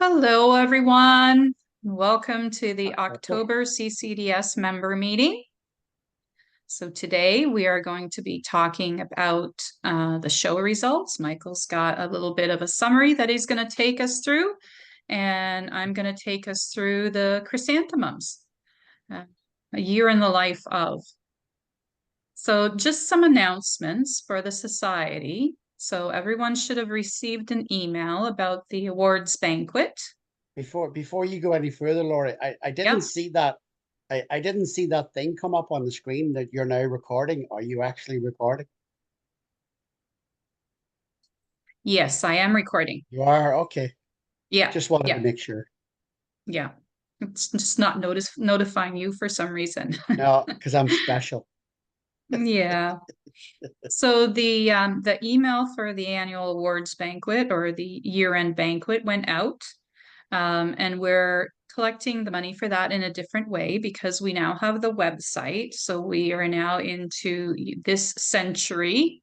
Hello, everyone. Welcome to the Michael. October CCDS member meeting. So today we are going to be talking about the show results. Michael's got a little bit of a summary that he's going to take us through, and I'm going to take us through the chrysanthemums, uh, a year in the life of. So just some announcements for the society. So everyone should have received an email about the awards banquet. Before you go any further, Laurie, I didn't Yep. see that. I didn't see that thing come up on the screen that you're now recording. Are you actually recording? Yes, I am recording. You are? Okay. Yeah, Just wanted to yeah, make sure. yeah. It's just not notifying you for some reason. No, because I'm special. Yeah. So the email for the annual awards banquet or the year-end banquet went out. And we're collecting the money for that in a different way because we now have the website. So we are now into this century.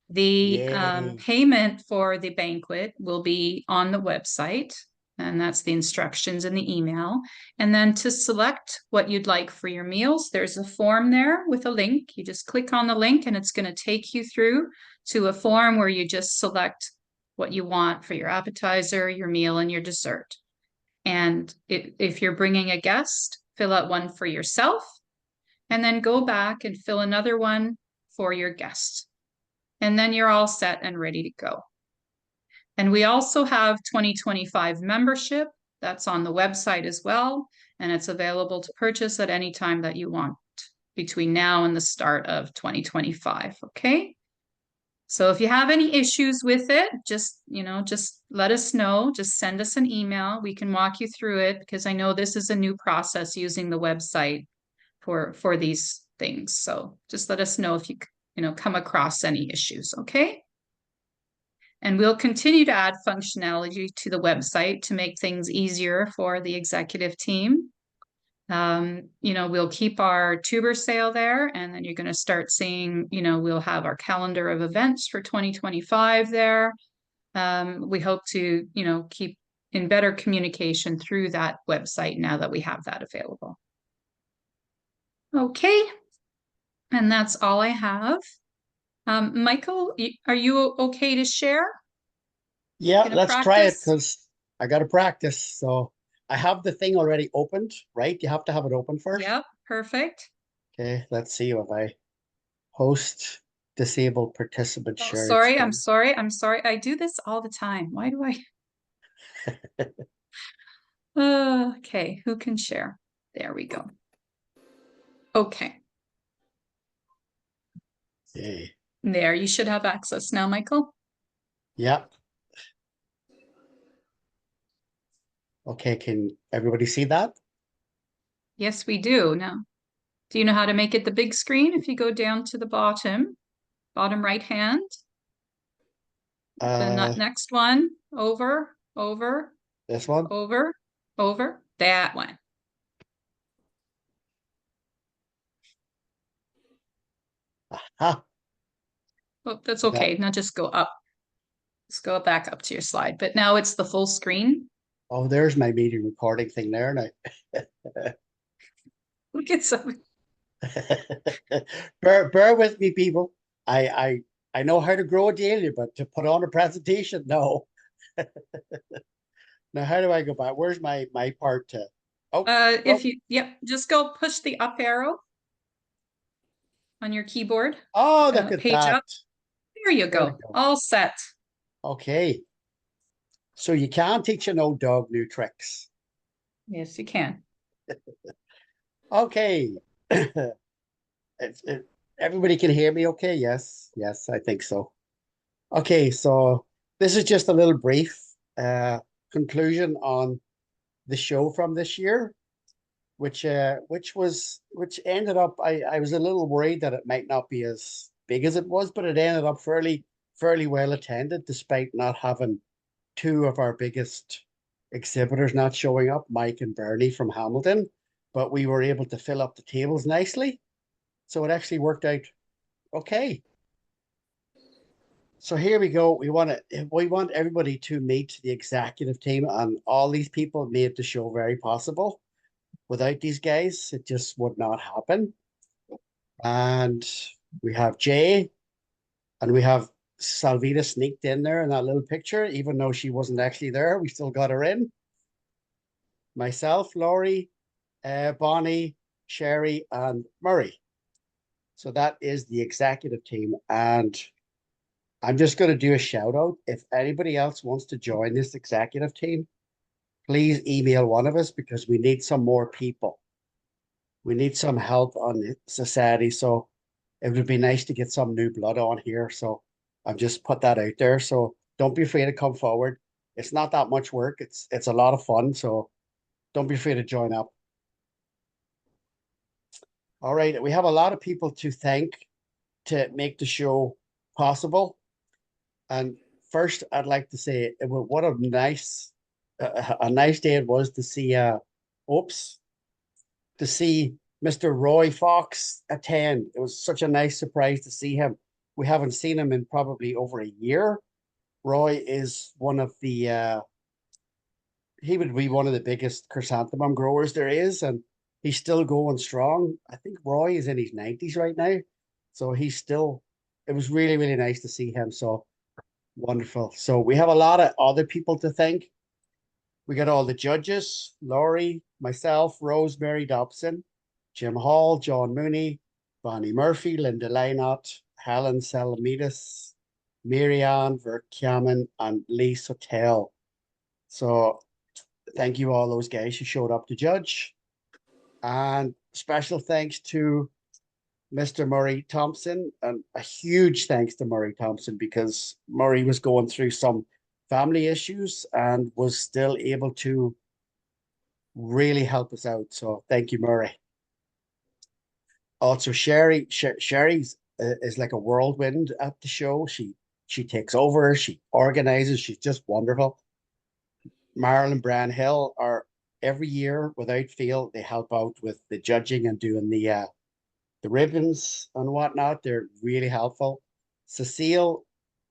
The Yay. payment for the banquet will be on the website, and that's the instructions in the email. And then to select what you'd like for your meals, there's a form there with a link. You just click on the link, and it's going to take you through to a form where you just select what you want for your appetizer, your meal, and your dessert. And if you're bringing a guest, fill out one for yourself, and then go back and fill another one for your guest, and then you're all set and ready to go. And we also have 2025 membership that's on the website as well, and it's available to purchase at any time that you want between now and the start of 2025. Okay. So if you have any issues with it, just let us know. Just send us an email. We can walk you through it because I know this is a new process using the website for these things. So just let us know if you come across any issues. Okay. And we'll continue to add functionality to the website to make things easier for the executive team. We'll keep our tuber sale there, and then you're going to start seeing, we'll have our calendar of events for 2025 there. We hope to, keep in better communication through that website now that we have that available. Okay, and that's all I have. Michael, are you okay to share? Yeah, Gonna let's try it practice? because I got to practice. So I have the thing already opened, right? You have to have it open first. Yep, perfect. Okay, let's see if I host disabled participant Oh, shared sorry, I'm screen. sorry, I'm sorry. I do this all the time. Why do I? Okay, who can share? There we go. Okay, Okay. there, you should have access now, Michael. Yeah. Okay, can everybody see that? Yes, we do. Now, do you know how to make it the big screen? If you go down to the bottom right hand, the Uh, next one, over, over, this one. over, over, that one. Ah, Oh, that's that. okay. Now just go up. Just go back up to your slide. But now it's the full screen. Oh, there's my meeting recording thing there now. Look at some. Bear with me, people. I know how to grow a dahlia, but to put on a presentation, no. Now, how do I go back? Where's my part to? Oh, If oh, you, yep, just go push the up arrow on your keyboard, oh! Look at page that. up. There you There we go. go. All set. Okay, so you can't teach an old dog new tricks. Yes, you can. Okay, it, everybody can hear me. Okay, yes, yes, I think so. Okay, so this is just a little brief uh, conclusion on the show from this year, which ended up. I was a little worried that it might not be as big as it was, but it ended up fairly well attended, despite not having two of our biggest exhibitors not showing up, Mike and Bernie from Hamilton. But we were able to fill up the tables nicely, so it actually worked out okay. So here we go. We want everybody to meet the executive team, and all these people made the show very possible. Without these guys, it just would not happen. And we have Jay, and we have Salvita sneaked in there in that little picture, even though she wasn't actually there. We still got her in. Myself, Laurie, Bonnie, Sherry, and Murray. So that is the executive team. And I'm just going to do a shout out. If anybody else wants to join this executive team, please email one of us because we need some more people. We need some help on the society. So it would be nice to get some new blood on here. So I've just put that out there. So don't be afraid to come forward. It's not that much work. It's a lot of fun. So don't be afraid to join up. All right. We have a lot of people to thank to make the show possible. And first, I'd like to say what a nice day it was to see oops to see Mr. Roy Fox attend. It was such a nice surprise to see him. We haven't seen him in probably over a year. Roy is one of the he would be one of the biggest chrysanthemum growers there is, and he's still going strong. I think Roy is in his 90s right now. So he's still it was really, really nice to see him. So wonderful. So we have a lot of other people to thank. We got all the judges, Laurie, myself, Rosemary Dobson, Jim Hall, John Mooney, Bonnie Murphy, Linda Lynott, Helen Salamides, Marianne Verkamen, and Lee Sotel. So thank you all those guys who showed up to judge. And special thanks to Mr. Murray Thompson, and a huge thanks to Murray Thompson because Murray was going through some family issues and was still able to really help us out. So thank you, Murray. Also, Sherry's is like a whirlwind at the show. She takes over, she organizes, she's just wonderful. Marilyn Hill are every year without fail, they help out with the judging and doing the ribbons and whatnot. They're really helpful. Cecile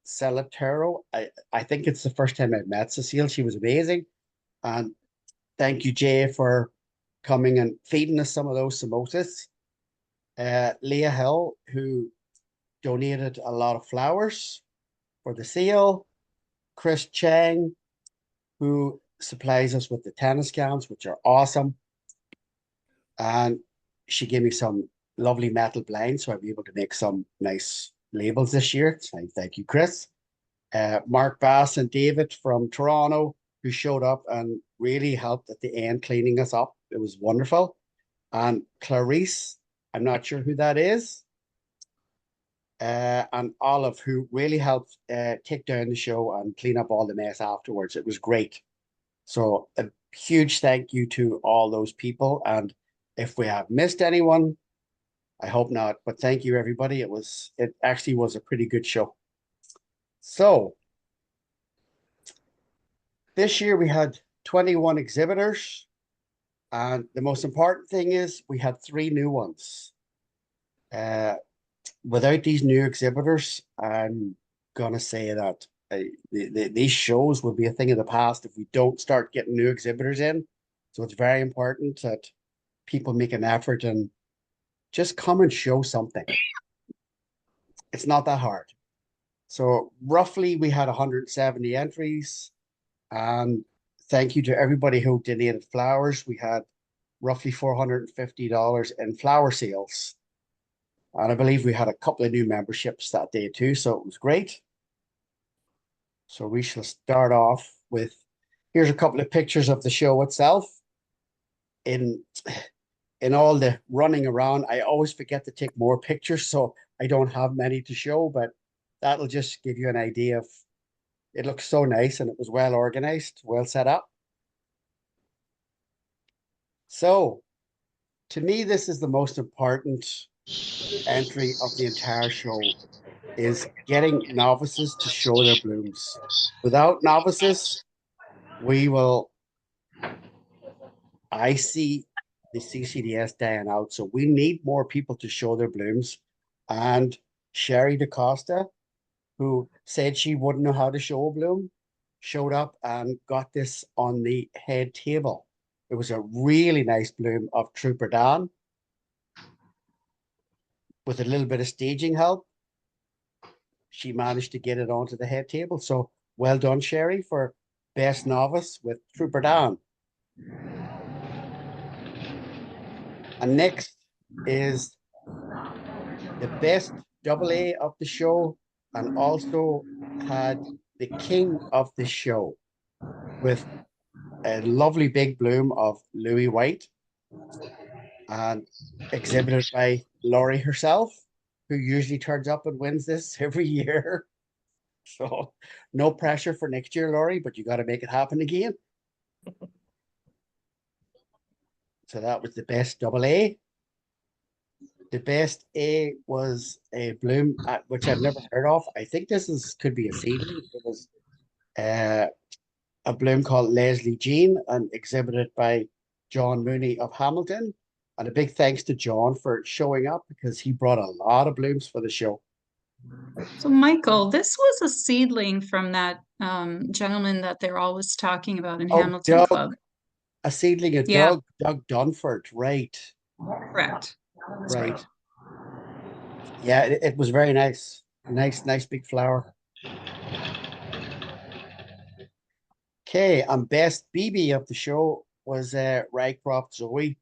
Salatero, I think it's the first time I've met Cecile. She was amazing. And thank you, Jay, for coming and feeding us some of those samosas. Leah Hill, who donated a lot of flowers for the sale. Chris Chang, who supplies us with the tennis cans, which are awesome. And she gave me some lovely metal blinds, so I'll be able to make some nice labels this year. So thank you, Chris. Mark Bass and David from Toronto, who showed up and really helped at the end cleaning us up. It was wonderful. And Clarice, I'm not sure who that is. And Olive, who really helped take down the show and clean up all the mess afterwards. It was great. So a huge thank you to all those people. And if we have missed anyone, I hope not. But thank you, everybody. It actually was a pretty good show. So this year we had 21 exhibitors. And the most important thing is we had 3 new ones. Without these new exhibitors, I'm going to say that these shows will be a thing of the past if we don't start getting new exhibitors in. So it's very important that people make an effort and just come and show something. It's not that hard. So roughly we had 170 entries. And thank you to everybody who donated flowers. We had roughly $450 in flower sales. And I believe we had a couple of new memberships that day too. So it was great. So we shall start off with, here's a couple of pictures of the show itself. In all the running around, I always forget to take more pictures, so I don't have many to show, but that'll just give you an idea of it looks so nice and it was well organized, well set up. So to me, this is the most important entry of the entire show is getting novices to show their blooms. Without novices, we will, I see the CCDS dying out. So we need more people to show their blooms. And Sherry DaCosta, who said she wouldn't know how to show a bloom, showed up and got this on the head table. It was a really nice bloom of Trooper Dan with a little bit of staging help. She managed to get it onto the head table. So well done, Sherry, for best novice with Trooper Dan. And next is the best double A of the show, and also had the king of the show with a lovely big bloom of Louis White and exhibited by Laurie herself, who usually turns up and wins this every year. So no pressure for next year, Laurie, but you got to make it happen again. So that was the best double A. The best A was a bloom which I've never heard of. I think could be a seedling. It was uh, a bloom called Leslie Jean and exhibited by John Mooney of Hamilton. And a big thanks to John for showing up because he brought a lot of blooms for the show. So, Michael, this was a seedling from that gentleman that they're always talking about in Oh, Hamilton Doug, Club. a seedling of Yeah, Doug Dunford. Right, correct. That's right. right. Yeah, it was very nice. Nice big flower. Okay, and best BB of the show was Rycroft Zoe.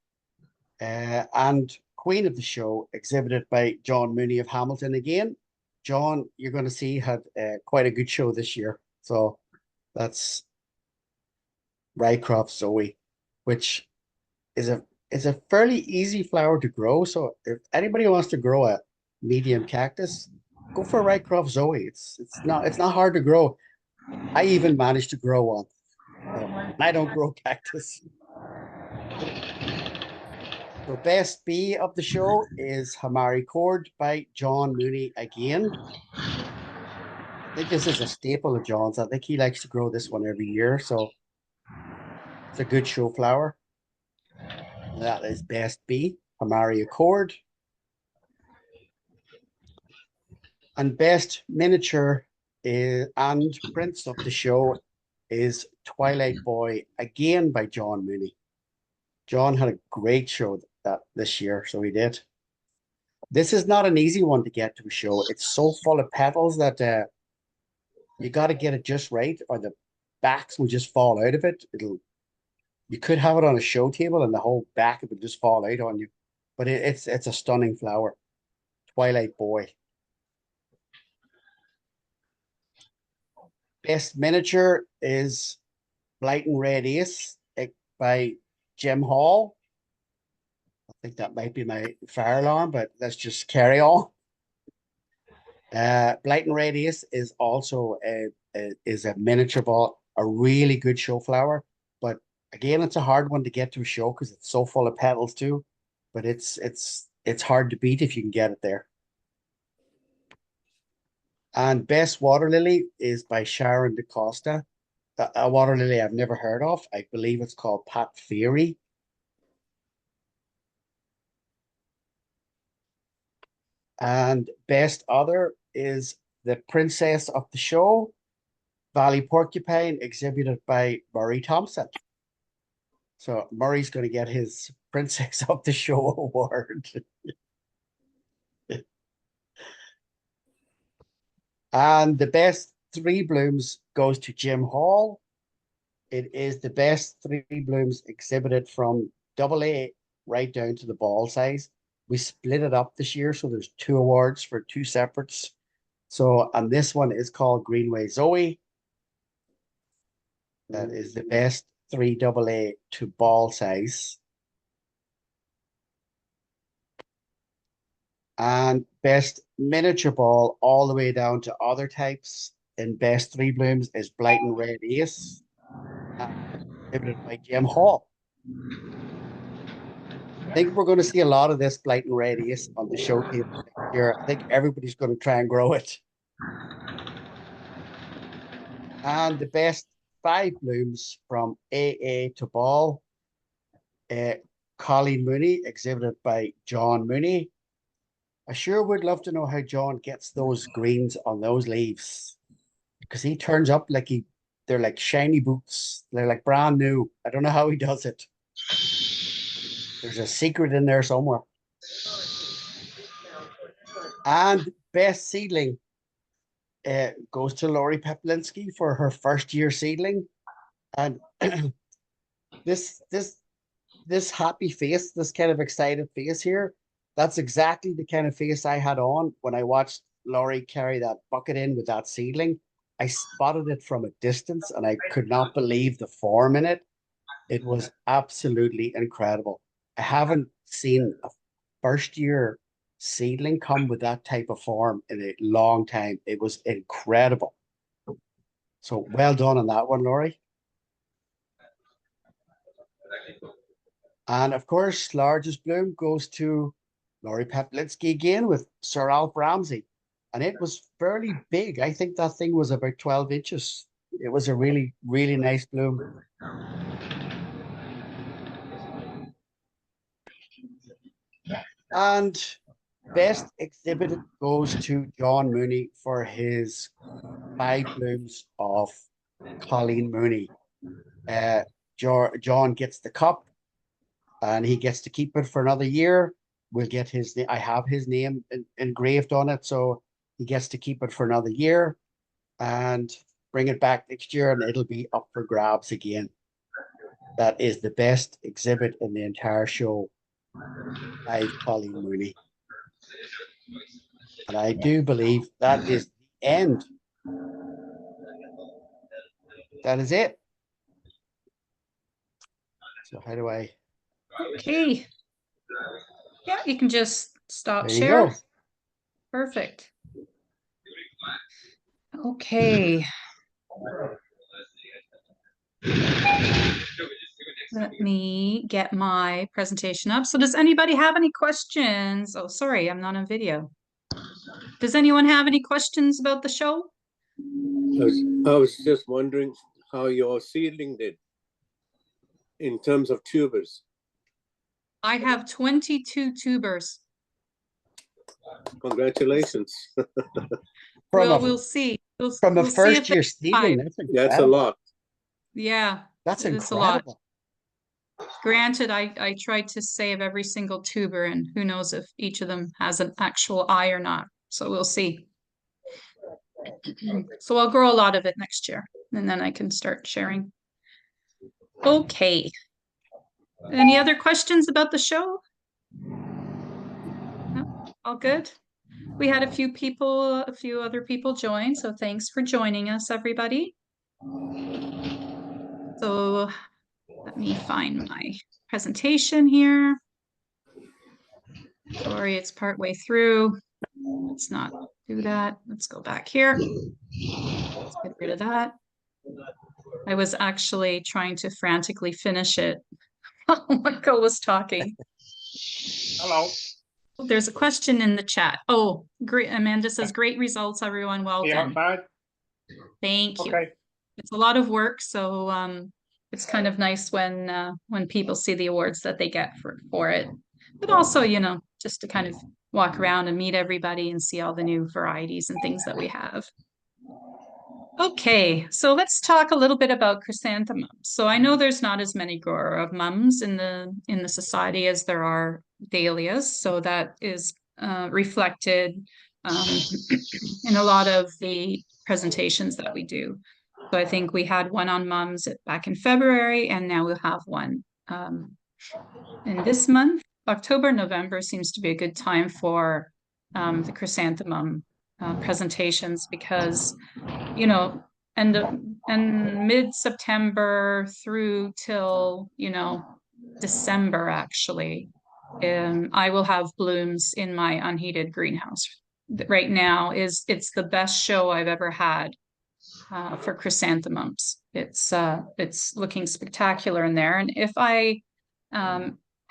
And queen of the show, exhibited by John Mooney of Hamilton again. John, you're going to see, had quite a good show this year. So that's Rycroft Zoe, which is a fairly easy flower to grow. So if anybody wants to grow a medium cactus, go for Rycroft Zoe. It's not hard to grow. I even managed to grow one. So I don't grow cactus. So best B of the show is Hamari Cord by John Mooney again. I think this is a staple of John's. I think he likes to grow this one every year. So it's a good show flower. That is best B, Hamari Accord. And best miniature and prince of the show is Twilight Boy, again by John Mooney. John had a great show this year, so he did. This is not an easy one to get to a show. It's so full of petals that you got to get it just right, or the backs will just fall out of it. You could have it on a show table, and the whole back of it just fall out on you. But it's a stunning flower, Twilight Boy. Best miniature is Blighton Red Ace by Jim Hall. I think that might be my fire alarm, but let's just carry on. Blighton Red Ace is also a miniature ball, a really good show flower. But again, it's a hard one to get to a show because it's so full of petals too. But it's hard to beat if you can get it there. And best water lily is by Sharon DaCosta. A water lily I've never heard of. I believe it's called Pat Theory. And best other is the princess of the show, Valley Porcupine, exhibited by Murray Thompson. So Murray's going to get his princess of the show award. And the best three blooms goes to Jim Hall. It is the best three blooms exhibited from double A right down to the ball size. We split it up this year, so there's two awards for two separates. So, and this one is called Greenway Zoe. That is the best three double A to ball size. And best miniature ball all the way down to other types in best three blooms is Blighton Red Ace, exhibited by Jim Hall. I think we're going to see a lot of this Blighton Red Ace on the show table next year. I think everybody's going to try and grow it. And the best five blooms from AA to ball, Colleen Mooney, exhibited by John Mooney. I sure would love to know how John gets those greens on those leaves because he turns up like they're like shiny boots. They're like brand new. I don't know how he does it. There's a secret in there somewhere. And best seedling goes to Lori Peplinski for her first year seedling. And this this this happy face, this kind of excited face here, that's exactly the kind of face I had on when I watched Laurie carry that bucket in with that seedling. I spotted it from a distance and I could not believe the form in it. It was absolutely incredible. I haven't seen a first year seedling come with that type of form in a long time. It was incredible. So well done on that one, Laurie. And of course, largest bloom goes to Laurie Peplitsky again with Sir Alf Ramsey. And it was fairly big. I think that thing was about 12 inches. It was a really, really nice bloom. And best exhibited goes to John Mooney for his 5 blooms of Colleen Mooney. Uh, John gets the cup and he gets to keep it for another year. We'll get his name. I have his name engraved on it, so he gets to keep it for another year and bring it back next year, and it'll be up for grabs again. That is the best exhibit in the entire show by Colleen Mooney. And I do believe that is the end. That is it. So how do I? Okay. Yeah, you can just stop There you share. go. Perfect. Okay. Let me get my presentation up. So does anybody have any questions? Oh, sorry, I'm not on video. Does anyone have any questions about the show? I was just wondering how your seedling did in terms of tubers. I have 22 tubers. Congratulations. We'll see. From a We'll see first if year they seedling, That's a lot. Yeah, That's it's a lot. incredible. Granted, I tried to save every single tuber, and who knows if each of them has an actual eye or not. So we'll see. So I'll grow a lot of it next year, and then I can start sharing. Okay. Any other questions about the show? No? All good? We had a few other people join, so thanks for joining us, everybody. So let me find my presentation here. Sorry, it's partway through. Let's not do that. Let's go back here. Let's get rid of that. I was actually trying to frantically finish it while Michael was talking. Hello. There's a question in the chat. Oh, great. Amanda says, great results, everyone. Well Yeah, done. bad. Thank you. Okay. It's a lot of work, so it's kind of nice when people see the awards that they get for it. But also, you know, just to kind of walk around and meet everybody and see all the new varieties and things that we have. Okay, so let's talk a little bit about chrysanthemums. So I know there's not as many grower of mums in the society as there are dahlias, so that is reflected in a lot of the presentations that we do. So I think we had one on mums back in February, and now we'll have one in this month. October, November seems to be a good time for the chrysanthemum presentations because, you know, and mid-September through till, you know, December actually, I will have blooms in my unheated greenhouse. Right now it's the best show I've ever had for chrysanthemums. It's looking spectacular in there, and if I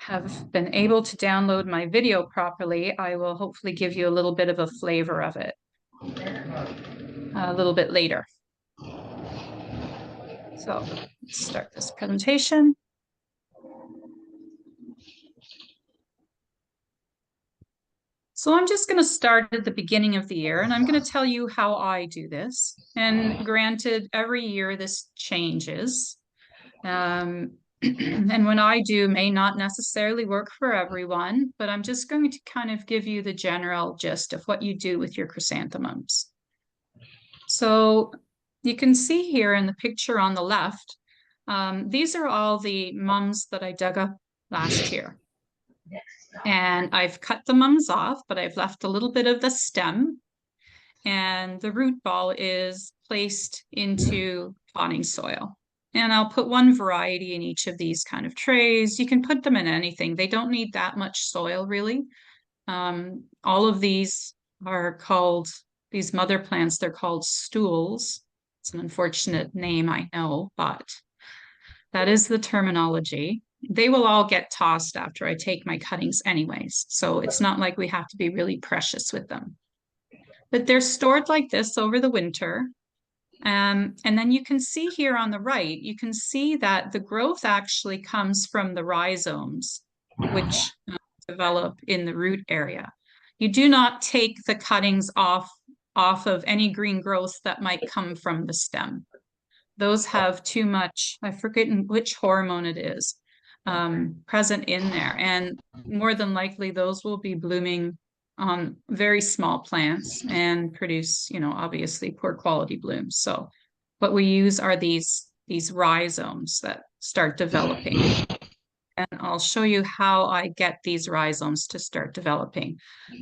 have been able to download my video properly, I will hopefully give you a little bit of a flavor of it a little bit later. So let's start this presentation. So I'm just going to start at the beginning of the year, and I'm going to tell you how I do this. And granted, every year this changes. And when I do may not necessarily work for everyone, but I'm just going to kind of give you the general gist of what you do with your chrysanthemums. So you can see here in the picture on the left, these are all the mums that I dug up last year. And I've cut the mums off, but I've left a little bit of the stem. And the root ball is placed into potting soil. And I'll put one variety in each of these kind of trays. You can put them in anything. They don't need that much soil, really. All of these are called, these mother plants, they're called stools. It's an unfortunate name, I know, but that is the terminology. They will all get tossed after I take my cuttings anyways. So it's not like we have to be really precious with them. But they're stored like this over the winter. And then you can see here on the right, you can see that the growth actually comes from the rhizomes, which develop in the root area. You do not take the cuttings off of any green growth that might come from the stem. Those have too much, I've forgotten which hormone it is, present in there. And more than likely, those will be blooming on very small plants and produce, you know, obviously poor quality blooms. So what we use are these rhizomes that start developing. And I'll show you how I get these rhizomes to start developing.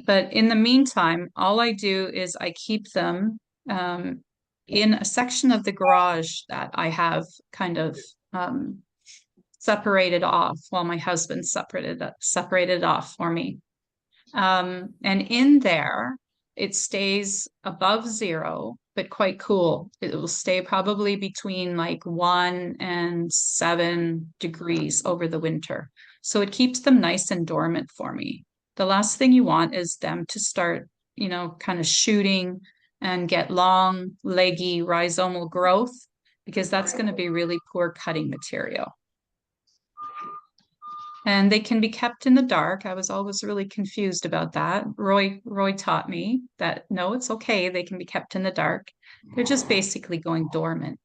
But in the meantime, all I do is I keep them in a section of the garage that I have kind of separated off while my husband separated off for me. And in there, it stays above 0, but quite cool. It will stay probably between like 1 and 7 degrees over the winter. So it keeps them nice and dormant for me. The last thing you want is them to start, you know, kind of shooting and get long, leggy rhizomal growth, because that's going to be really poor cutting material. And they can be kept in the dark. I was always really confused about that. Roy taught me that no, it's okay. They can be kept in the dark. They're just basically going dormant.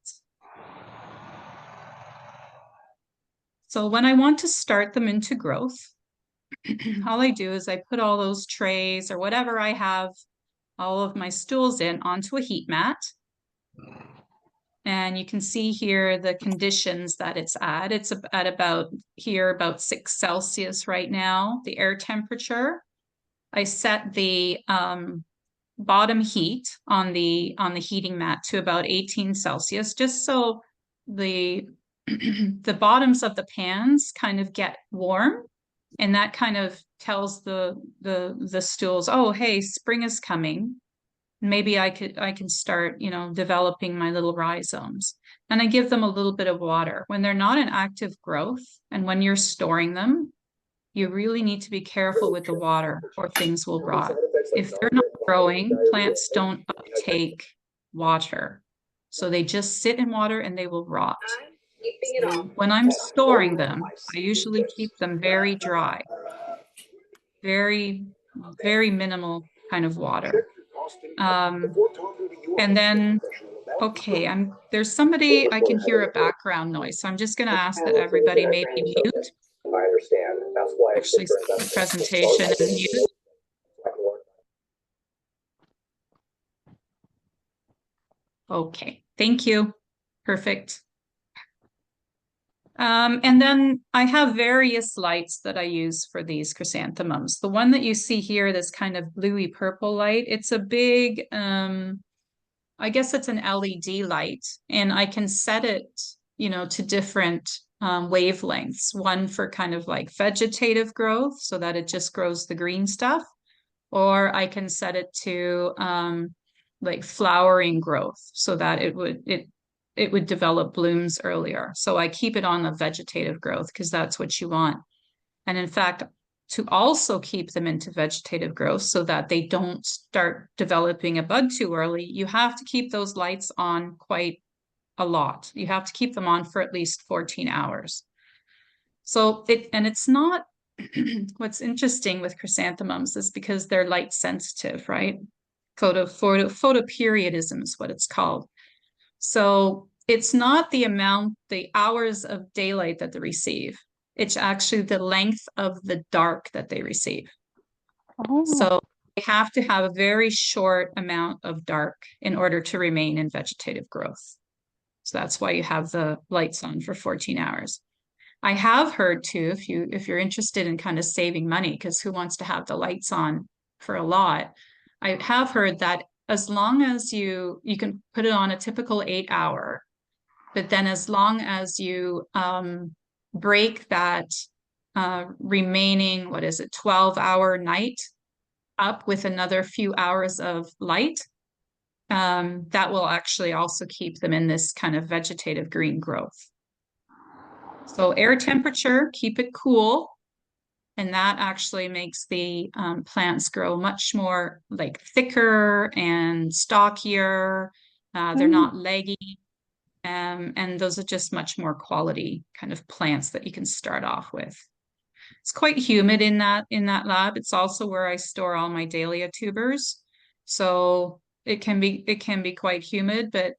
So when I want to start them into growth, all I do is I put all those trays or whatever I have, all of my stools in onto a heat mat. And you can see here the conditions that it's at. It's at about 6 Celsius right now, the air temperature. I set the bottom heat on the heating mat to about 18 Celsius, just so the the bottoms of the pans kind of get warm, and that kind of tells the stools, oh, hey, spring is coming. Maybe I can start, you know, developing my little rhizomes. And I give them a little bit of water. When they're not in active growth and when you're storing them, you really need to be careful with the water or things will rot. If they're not growing, plants don't uptake water. So they just sit in water and they will rot. So when I'm storing them, I usually keep them very dry, very, very minimal kind of water. And then, okay, there's somebody, I can hear a background noise, so I'm just going to ask that everybody maybe mute. I understand. That's why Actually, stop the presentation and mute. Okay, thank you. Perfect. And then I have various lights that I use for these chrysanthemums. The one that you see here, this kind of bluey purple light, it's a big, I guess it's an LED light, and I can set it, you know, to different wavelengths. One for kind of like vegetative growth so that it just grows the green stuff, or I can set it to like flowering growth so that it would develop blooms earlier. So I keep it on the vegetative growth because that's what you want. And in fact, to also keep them into vegetative growth so that they don't start developing a bud too early, you have to keep those lights on quite a lot. You have to keep them on for at least 14 hours. So it's not what's interesting with chrysanthemums is because they're light sensitive, right? Photoperiodism is what it's called. So it's not the hours of daylight that they receive. It's actually the length of the dark that they receive. Oh, So they have to have a very short amount of dark in order to remain in vegetative growth. So that's why you have the lights on for 14 hours. I have heard too, if you're interested in kind of saving money, because who wants to have the lights on for a lot? I have heard that as long as you can put it on a typical 8 hour, but then as long as you break that remaining, 12-hour night up with another few hours of light, that will actually also keep them in this kind of vegetative green growth. So air temperature, keep it cool. And that actually makes the plants grow much more like thicker and stockier. They're not leggy. And those are just much more quality kind of plants that you can start off with. It's quite humid in that lab. It's also where I store all my dahlia tubers. So it can be quite humid, but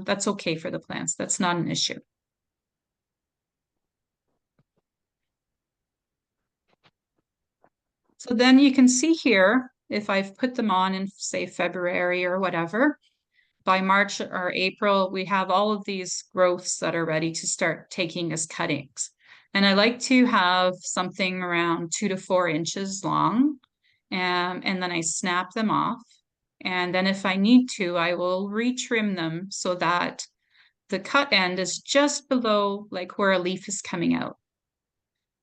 that's okay for the plants. That's not an issue. So then you can see here, if I've put them on in say February or whatever, by March or April, we have all of these growths that are ready to start taking as cuttings. And I like to have something around 2 to 4 inches long. And then I snap them off. And then if I need to, I will retrim them so that the cut end is just below like where a leaf is coming out,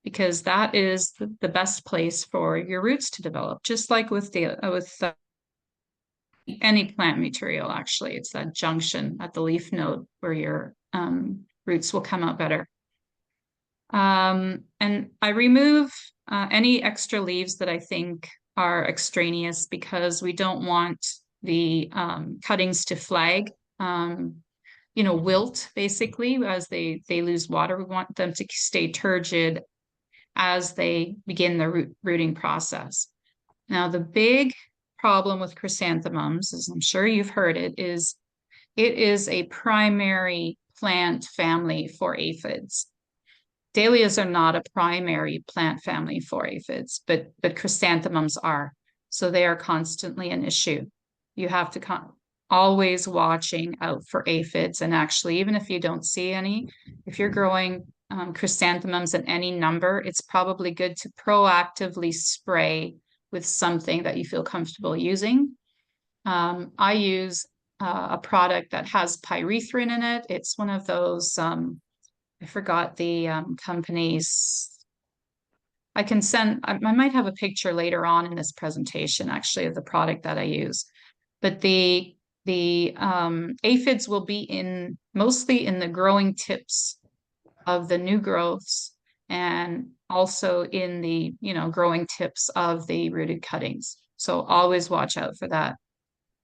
because that is the best place for your roots to develop, just like with any plant material. Actually, it's that junction at the leaf node where your roots will come out better. And I remove any extra leaves that I think are extraneous, because we don't want the cuttings to flag, wilt basically as they lose water. We want them to stay turgid as they begin the rooting process. Now, the big problem with chrysanthemums, as I'm sure you've heard it is a primary plant family for aphids. Dahlias are not a primary plant family for aphids, but chrysanthemums are. So they are constantly an issue. You have to always watching out for aphids. And actually, even if you don't see any, if you're growing chrysanthemums in any number, it's probably good to proactively spray with something that you feel comfortable using. I use a product that has pyrethrin in it. It's one of those, I forgot the company's. I might have a picture later on in this presentation, actually, of the product that I use. But the aphids will be mostly in the growing tips of the new growths, and also in the growing tips of the rooted cuttings. So always watch out for that.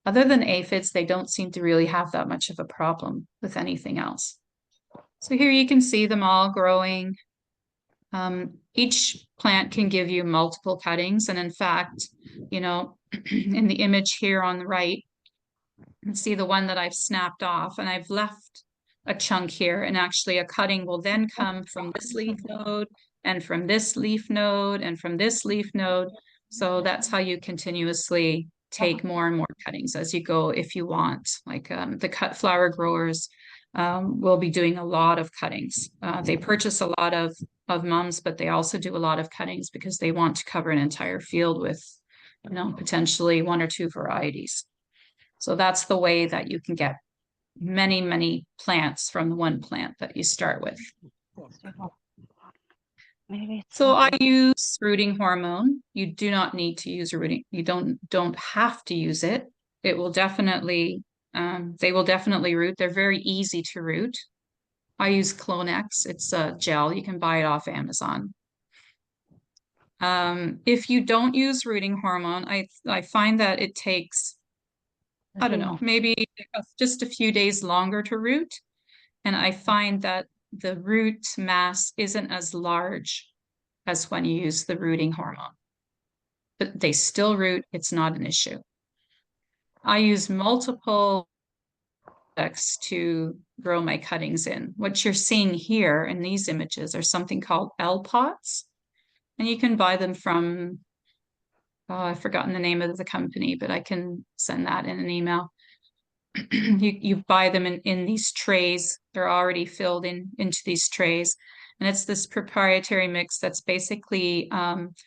Other than aphids, they don't seem to really have that much of a problem with anything else. So here you can see them all growing. Each plant can give you multiple cuttings. And in fact, in the image here on the right, you can see the one that I've snapped off, and I've left a chunk here, and actually a cutting will then come from this leaf node and from this leaf node and from this leaf node. So that's how you continuously take more and more cuttings as you go if you want. Like the cut flower growers will be doing a lot of cuttings. They purchase a lot of mums, but they also do a lot of cuttings because they want to cover an entire field with potentially 1 or 2 varieties. So that's the way that you can get many, many plants from the one plant that you start with. So I use rooting hormone. You do not need to use rooting. You don't have to use it. It will definitely, they will definitely root. They're very easy to root. I use Clonex. It's a gel. You can buy it off Amazon. If you don't use rooting hormone, I find that it takes, I don't know, maybe just a few days longer to root. And I find that the root mass isn't as large as when you use the rooting hormone. But they still root, it's not an issue. I use multiple products to grow my cuttings in. What you're seeing here in these images are something called L pots, and you can buy them from, I've forgotten the name of the company, but I can send that in an email. You buy them in these trays. They're already filled into these trays. And it's this proprietary mix that's basically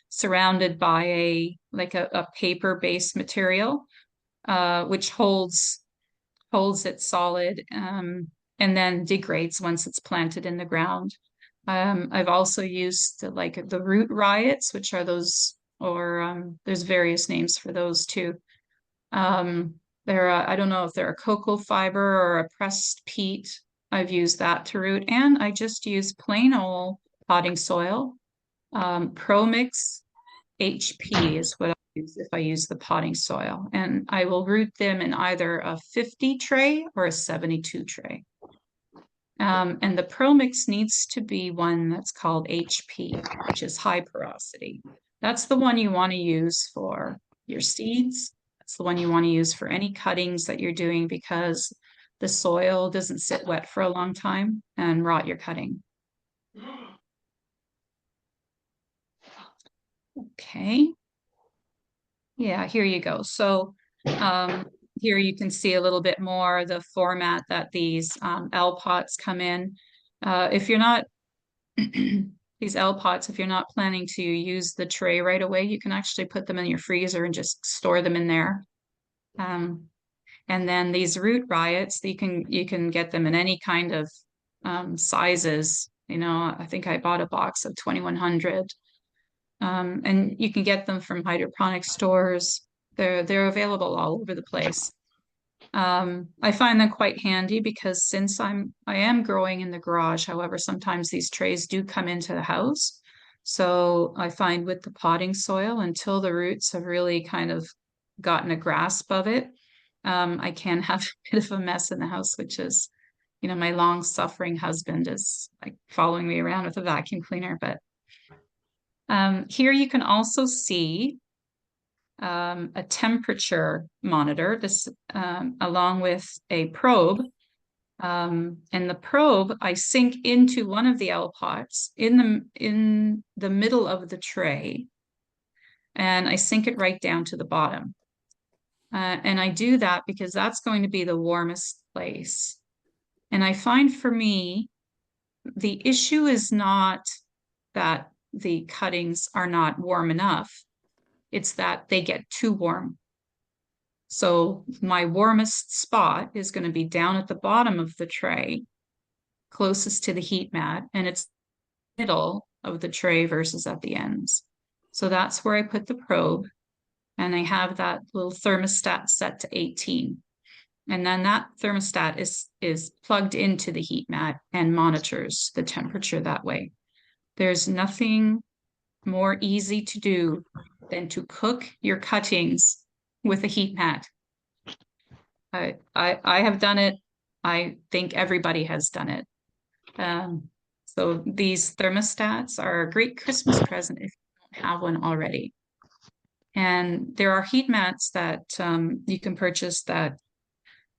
surrounded by a paper-based material, which holds it solid and then degrades once it's planted in the ground. I've also used the root riots, which are those, or there's various names for those too. I don't know if they're a cocoa fiber or a pressed peat. I've used that to root, and I just use plain old potting soil. Pro Mix HP is what I use if I use the potting soil, and I will root them in either a 50 tray or a 72 tray. And the Pro Mix needs to be one that's called HP, which is high porosity. That's the one you want to use for your seeds. That's the one you want to use for any cuttings that you're doing, because the soil doesn't sit wet for a long time and rot your cutting. Okay. Yeah, here you go. So here you can see a little bit more the format that these L pots come in. If you're not these L pots, if you're not planning to use the tray right away, you can actually put them in your freezer and just store them in there. And then these root riots, you can get them in any kind of sizes. You know, I think I bought a box of 2100. And you can get them from hydroponic stores. They're available all over the place. I find them quite handy because since I am growing in the garage, however, sometimes these trays do come into the house. So I find with the potting soil, until the roots have really kind of gotten a grasp of it, I can have a bit of a mess in the house, which is, you know, my long-suffering husband is like following me around with a vacuum cleaner. But here you can also see a temperature monitor, this along with a probe. And the probe, I sink into one of the L pots in the middle of the tray, and I sink it right down to the bottom. And I do that because that's going to be the warmest place. And I find for me, the issue is not that the cuttings are not warm enough. It's that they get too warm. So my warmest spot is going to be down at the bottom of the tray, closest to the heat mat, and it's middle of the tray versus at the ends. So that's where I put the probe, and I have that little thermostat set to 18. And then that thermostat is plugged into the heat mat and monitors the temperature that way. There's nothing more easy to do than to cook your cuttings with a heat mat. I have done it. I think everybody has done it. So these thermostats are a great Christmas present if you don't have one already. And there are heat mats that you can purchase that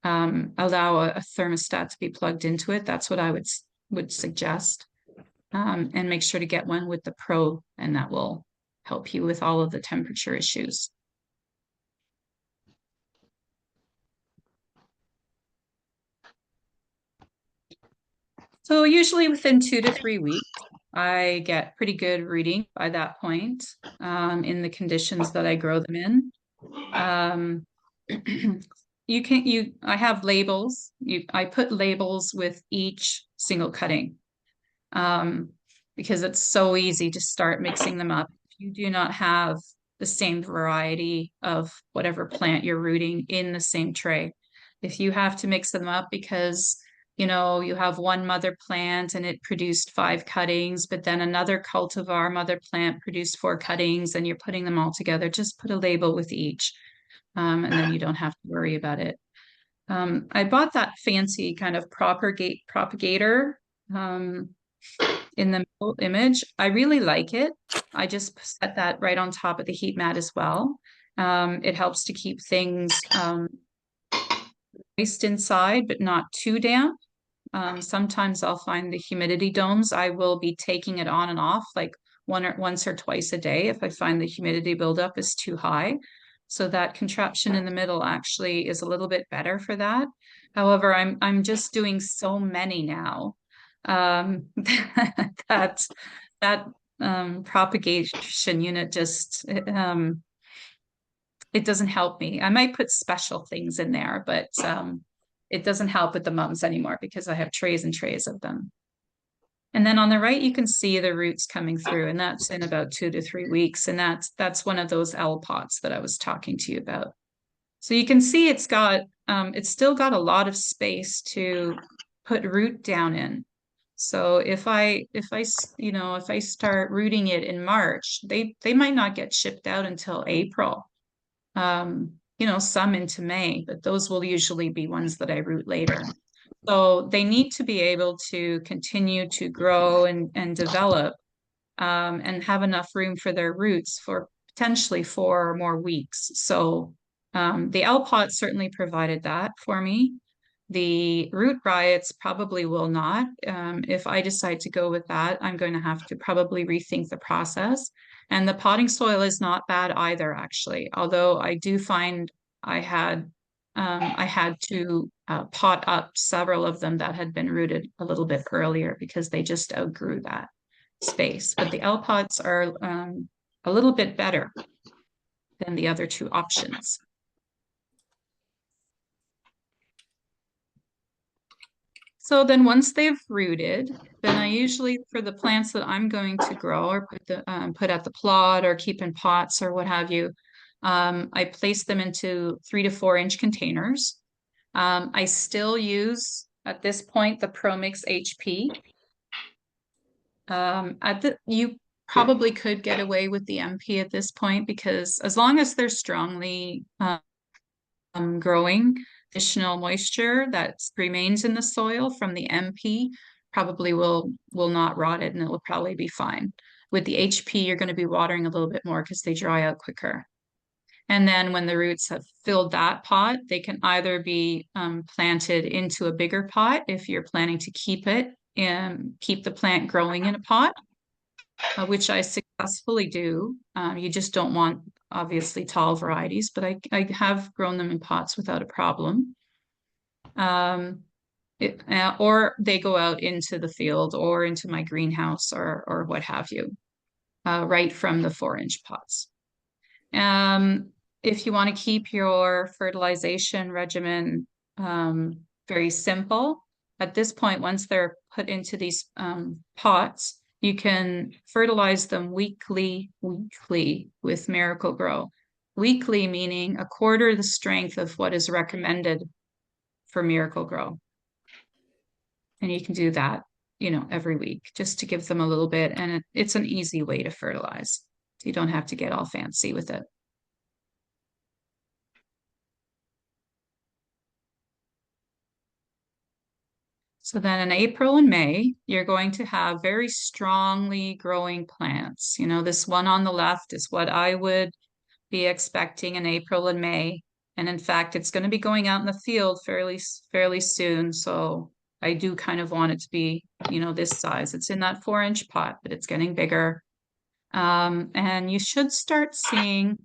allow a thermostat to be plugged into it. That's what I would suggest. And make sure to get one with the probe, and that will help you with all of the temperature issues. So usually within 2 to 3 weeks, I get pretty good reading by that point in the conditions that I grow them in. I have labels. I put labels with each single cutting because it's so easy to start mixing them up. If you do not have the same variety of whatever plant you're rooting in the same tray, if you have to mix them up because you know, you have one mother plant and it produced 5 cuttings, but then another cultivar mother plant produced 4 cuttings, and you're putting them all together, just put a label with each, and then you don't have to worry about it. I bought that fancy kind of propagator. in the middle image. I really like it. I just set that right on top of the heat mat as well. It helps to keep things moist inside, but not too damp. Sometimes I'll find the humidity domes, I will be taking it on and off like once or twice a day if I find the humidity buildup is too high. So that contraption in the middle actually is a little bit better for that. However, I'm just doing so many now that propagation unit just it doesn't help me. I might put special things in there, but it doesn't help with the mums anymore because I have trays and trays of them. And then on the right, you can see the roots coming through, and that's in about 2 to 3 weeks. And that's one of those L pots that I was talking to you about. So you can see it's still got a lot of space to put root down in. So if I start rooting it in March, they might not get shipped out until April. Some into May, but those will usually be ones that I root later. So they need to be able to continue to grow and develop and have enough room for their roots for potentially 4 or more weeks. So the L pot certainly provided that for me. The root riots probably will not. If I decide to go with that, I'm going to have to probably rethink the process. And the potting soil is not bad either, actually. Although I do find I had to pot up several of them that had been rooted a little bit earlier because they just outgrew that space. But the L pots are a little bit better than the other 2 options. So then once they've rooted, then I usually, for the plants that I'm going to grow or put at the plot or keep in pots or what have you, I place them into 3 to 4 inch containers. I still use, at this point, the ProMix HP. You probably could get away with the MP at this point because as long as they're strongly growing, additional moisture that remains in the soil from the MP probably will not rot it and it will probably be fine. With the HP, you're going to be watering a little bit more because they dry out quicker. And then when the roots have filled that pot, they can either be planted into a bigger pot if you're planning to keep it and keep the plant growing in a pot, which I successfully do. You just don't want, obviously, tall varieties, but I have grown them in pots without a problem. Or they go out into the field or into my greenhouse or what have you, right from the 4-inch pots. If you want to keep your fertilization regimen very simple, at this point, once they're put into these pots, you can fertilize them weekly with Miracle-Gro. Weekly meaning a quarter the strength of what is recommended for Miracle-Gro. And you can do that, every week just to give them a little bit. And it's an easy way to fertilize. So you don't have to get all fancy with it. So then in April and May, you're going to have very strongly growing plants. This one on the left is what I would be expecting in April and May. And in fact, it's going to be going out in the field fairly soon. So I do kind of want it to be, this size. It's in that 4-inch pot, but it's getting bigger. And you should start seeing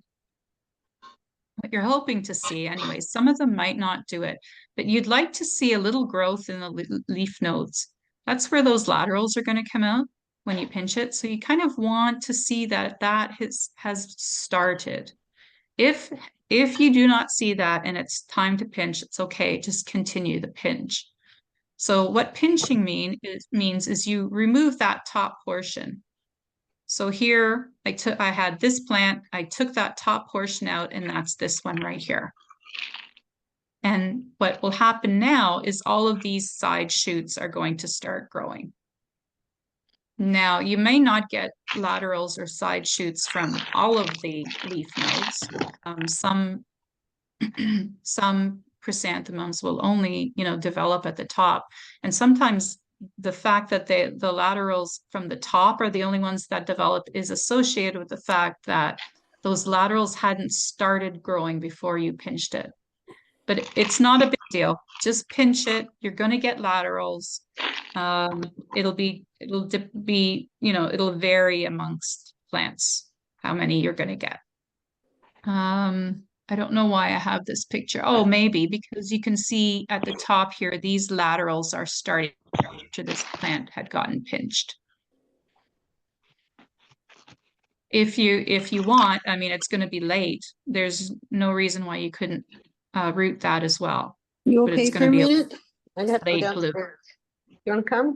what you're hoping to see anyway. Some of them might not do it, but you'd like to see a little growth in the leaf nodes. That's where those laterals are going to come out when you pinch it. So you kind of want to see that has started. If you do not see that and it's time to pinch, it's okay. Just continue the pinch. So what pinching means is you remove that top portion. So here I had this plant, I took that top portion out, and that's this one right here. And what will happen now is all of these side shoots are going to start growing. Now, you may not get laterals or side shoots from all of the leaf nodes. Some chrysanthemums will only, develop at the top. And sometimes the fact that the laterals from the top are the only ones that develop is associated with the fact that those laterals hadn't started growing before you pinched it. But it's not a big deal. Just pinch it. You're going to get laterals. It'll be, it'll vary amongst plants, how many you're going to get. I don't know why I have this picture. Oh, maybe because you can see at the top here, these laterals are starting after this plant had gotten pinched. If you want, I mean, it's going to be late. There's no reason why you couldn't root that as well. You But it's okay going for to a be a minute? I have to go late bloom. downstairs. You want to come?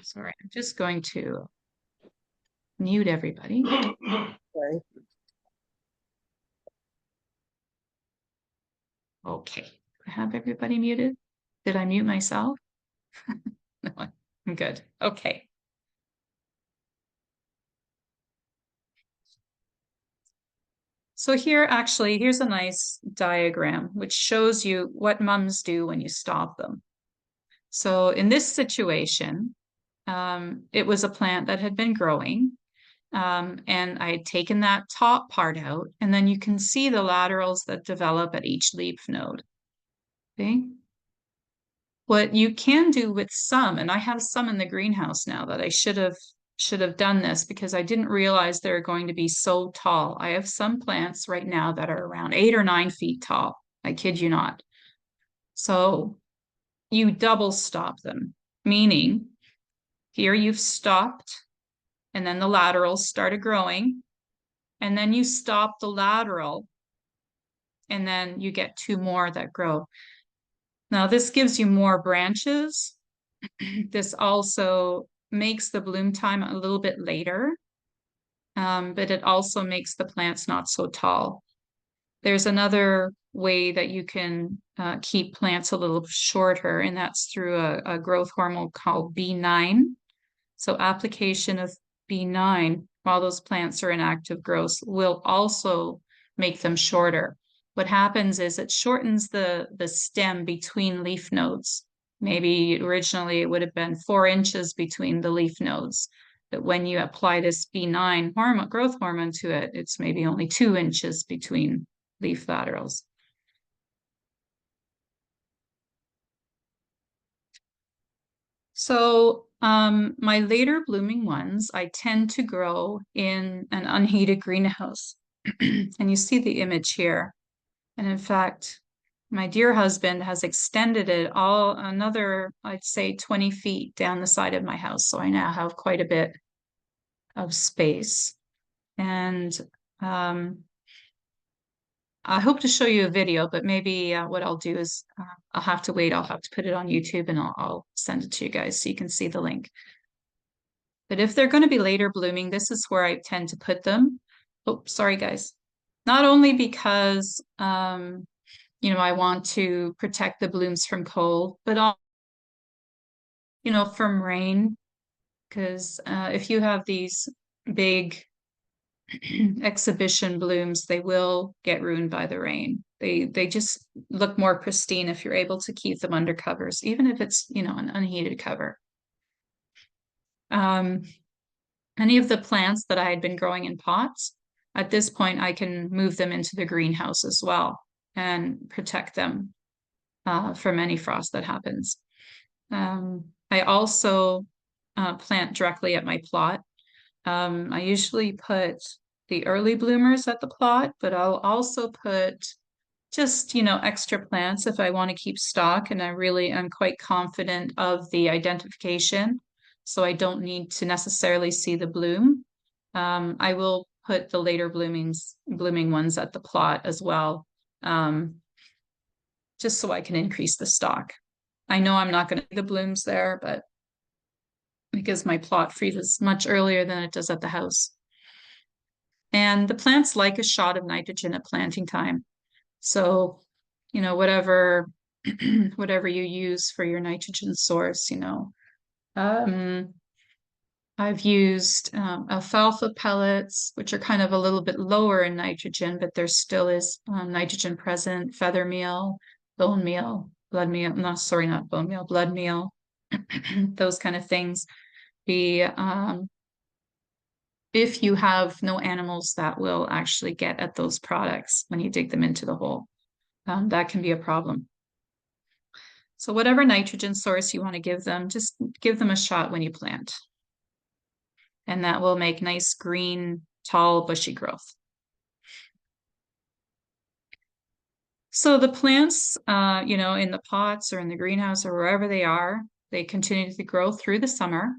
Sorry, I'm just going to mute everybody. Sorry. Okay, I have everybody muted. Did I mute myself? No, I'm good. Okay. So here, actually, here's a nice diagram which shows you what mums do when you stop them. So in this situation, it was a plant that had been growing, and I had taken that top part out, and then you can see the laterals that develop at each leaf node. Okay. What you can do with some, and I have some in the greenhouse now that I should have done this because I didn't realize they're going to be so tall. I have some plants right now that are around 8 or 9 feet tall. I kid you not. So you double stop them, meaning here you've stopped and then the laterals started growing and then you stop the lateral and then you get 2 more that grow. Now this gives you more branches. This also makes the bloom time a little bit later, but it also makes the plants not so tall. There's another way that you can keep plants a little shorter, and that's through a growth hormone called B9. So application of B9 while those plants are in active growth will also make them shorter. What happens is it shortens the stem between leaf nodes. Maybe originally it would have been 4 inches between the leaf nodes. But when you apply this B9 hormone, growth hormone to it, it's maybe only 2 inches between leaf laterals. So my later blooming ones, I tend to grow in an unheated greenhouse. And you see the image here. And in fact, my dear husband has extended it all another, I'd say 20 feet down the side of my house. So I now have quite a bit of space. And I hope to show you a video, but maybe what I'll do is I'll have to wait. I'll have to put it on YouTube and I'll send it to you guys so you can see the link. But if they're going to be later blooming, this is where I tend to put them. Oh, sorry, guys. Not only because, I want to protect the blooms from cold, but also, from rain. Because if you have these big exhibition blooms, they will get ruined by the rain. They just look more pristine if you're able to keep them under covers, even if it's, an unheated cover. Any of the plants that I had been growing in pots, at this point, I can move them into the greenhouse as well and protect them from any frost that happens. I also plant directly at my plot. I usually put the early bloomers at the plot, but I'll also put just, extra plants if I want to keep stock and I'm quite confident of the identification. So I don't need to necessarily see the bloom. I will put the later blooming ones at the plot as well, just so I can increase the stock. I know I'm not going to see the blooms there, but because my plot freezes much earlier than it does at the house. And the plants like a shot of nitrogen at planting time. So, whatever you use for your nitrogen source, I've used alfalfa pellets, which are kind of a little bit lower in nitrogen, but there still is nitrogen present, feather meal, bone meal. blood meal, no, sorry, not bone meal, blood meal, those kind of things. If you have no animals that will actually get at those products when you dig them into the hole, that can be a problem. So whatever nitrogen source you want to give them, just give them a shot when you plant. And that will make nice green, tall, bushy growth. So the plants, you know, in the pots or in the greenhouse or wherever they are, they continue to grow through the summer.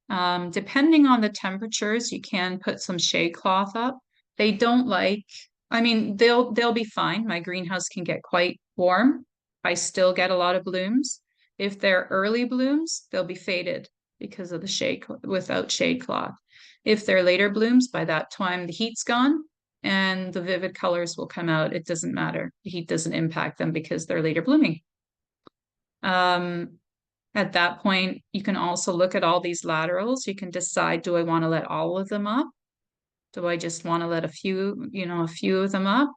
Depending on the temperatures, you can put some shade cloth up. They don't like, I mean, they'll be fine. My greenhouse can get quite warm. I still get a lot of blooms. If they're early blooms, they'll be faded because of the shade without shade cloth. If they're later blooms, by that time the heat's gone and the vivid colors will come out. It doesn't matter. The heat doesn't impact them because they're later blooming. At that point, you can also look at all these laterals. You can decide, do I want to let all of them up? Do I just want to let a few, you know, a few of them up?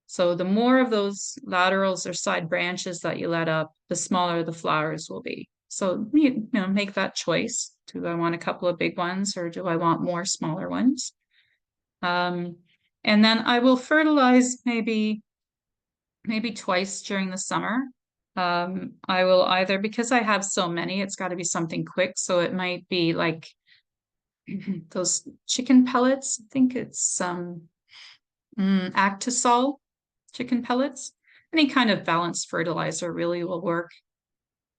So the more of those laterals or side branches that you let up, the smaller the flowers will be. So, you know, make that choice. Do I want a couple of big ones or do I want more smaller ones? And then I will fertilize maybe twice during the summer. I will either, because I have so many, it's got to be something quick. So it might be like those chicken pellets. I think it's Actisol chicken pellets. Any kind of balanced fertilizer really will work.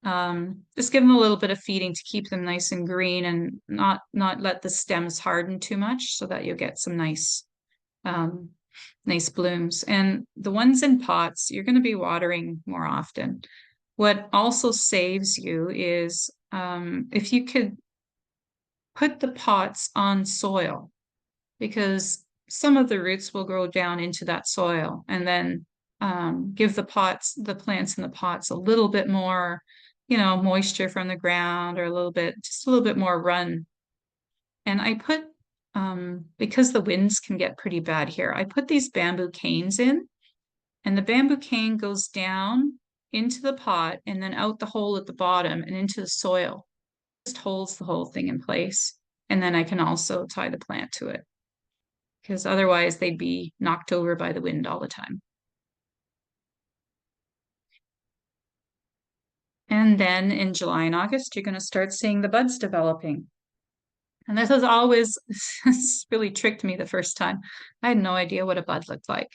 Just give them a little bit of feeding to keep them nice and green and not let the stems harden too much so that you'll get some nice nice blooms. And the ones in pots, you're going to be watering more often. What also saves you is if you could put the pots on soil, because some of the roots will grow down into that soil, and then give the plants in the pots a little bit more, you know, moisture from the ground, or just a little bit more run. And I put because the winds can get pretty bad here, I put these bamboo canes in, and the bamboo cane goes down into the pot and then out the hole at the bottom and into the soil. It just holds the whole thing in place. And then I can also tie the plant to it, because otherwise they'd be knocked over by the wind all the time. And then in July and August, you're going to start seeing the buds developing. And this has always really tricked me the first time. I had no idea what a bud looked like.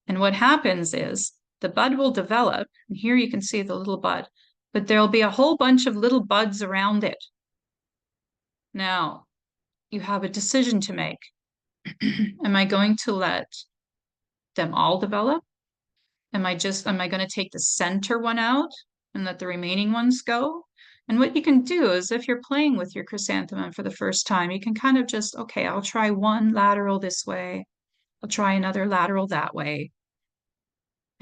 And what happens is the bud will develop, and here you can see the little bud, but there'll be a whole bunch of little buds around it. Now, you have a decision to make. Am I going to let them all develop? Am I going to take the center one out and let the remaining ones go? And what you can do is, if you're playing with your chrysanthemum for the first time, you can kind of just, okay, I'll try one lateral this way. I'll try another lateral that way.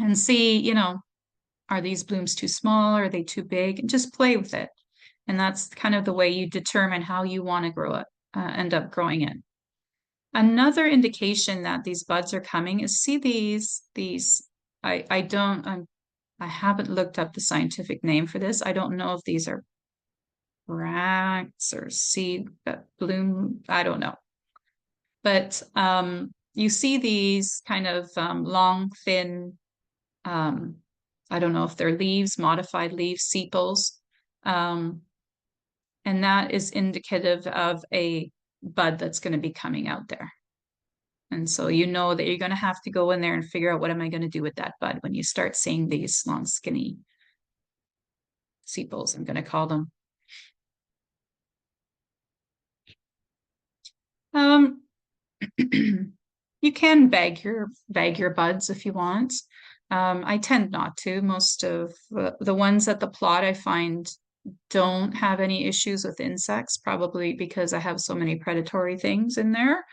And see, you know, are these blooms too small? Are they too big? And just play with it. And that's kind of the way you determine how you want to grow it, end up growing it. Another indication that these buds are coming is, see these, I haven't looked up the scientific name for this. I don't know if these are bracts or seed that bloom. I don't know. But you see these kind of long, thin, I don't know if they're leaves, modified leaves, sepals. And that is indicative of a bud that's going to be coming out there. And so you know that you're going to have to go in there and figure out, what am I going to do with that bud when you start seeing these long, skinny sepals, I'm going to call them. You can bag your buds if you want. I tend not to. Most of the ones at the plot I find don't have any issues with insects, probably because I have so many predatory things in there.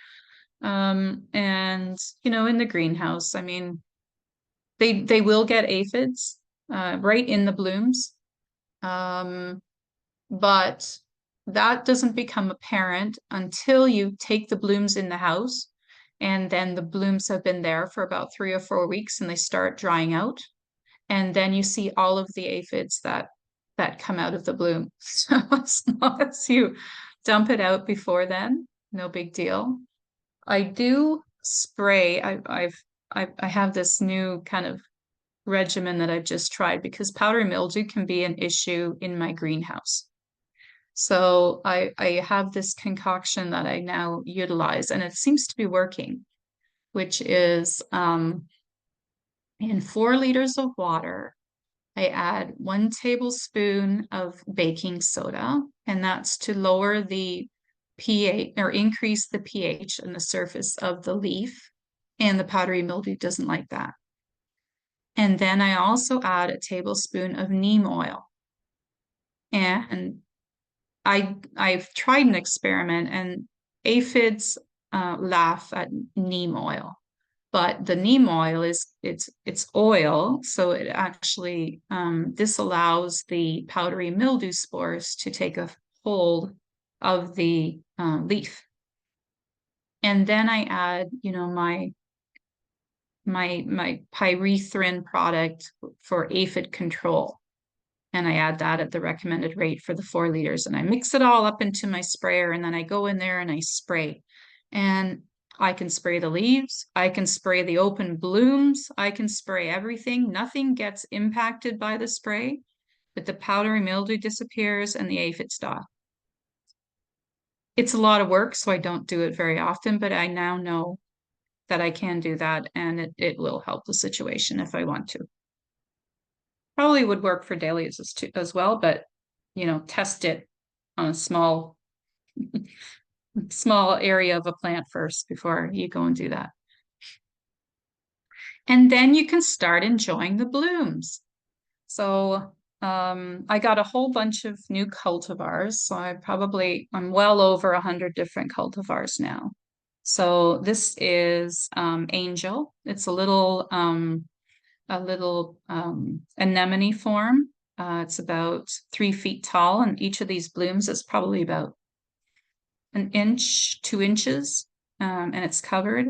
And you know, in the greenhouse, I mean, they will get aphids right in the blooms. But that doesn't become apparent until you take the blooms in the house, and then the blooms have been there for about 3 or 4 weeks and they start drying out. And then you see all of the aphids that come out of the bloom. So as long as you dump it out before then, no big deal. I do spray. I have this new kind of regimen that I've just tried because powdery mildew can be an issue in my greenhouse. So I have this concoction that I now utilize, and it seems to be working, which is in 4 liters of water, I add 1 tablespoon of baking soda, and that's to lower the pH or increase the pH in the surface of the leaf. And the powdery mildew doesn't like that. And then I also add a tablespoon of neem oil. And I've tried an experiment, and aphids laugh at neem oil. But the neem oil it's oil, so it actually this allows the powdery mildew spores to take a hold of the leaf. And then I add, my pyrethrin product for aphid control. And I add that at the recommended rate for the 4 liters. And I mix it all up into my sprayer, and then I go in there and I spray. And I can spray the leaves, I can spray the open blooms, I can spray everything. Nothing gets impacted by the spray, but the powdery mildew disappears and the aphids die. It's a lot of work, so I don't do it very often, but I now know that I can do that, and it will help the situation if I want to. Probably would work for dahlias as well, but test it on a small area of a plant first before you go and do that. And then you can start enjoying the blooms. So I got a whole bunch of new cultivars. So I'm well over 100 different cultivars now. So this is Angel. It's a little anemone form. It's about 3 feet tall, and each of these blooms is probably about 1 inch, 2 inches, and it's covered.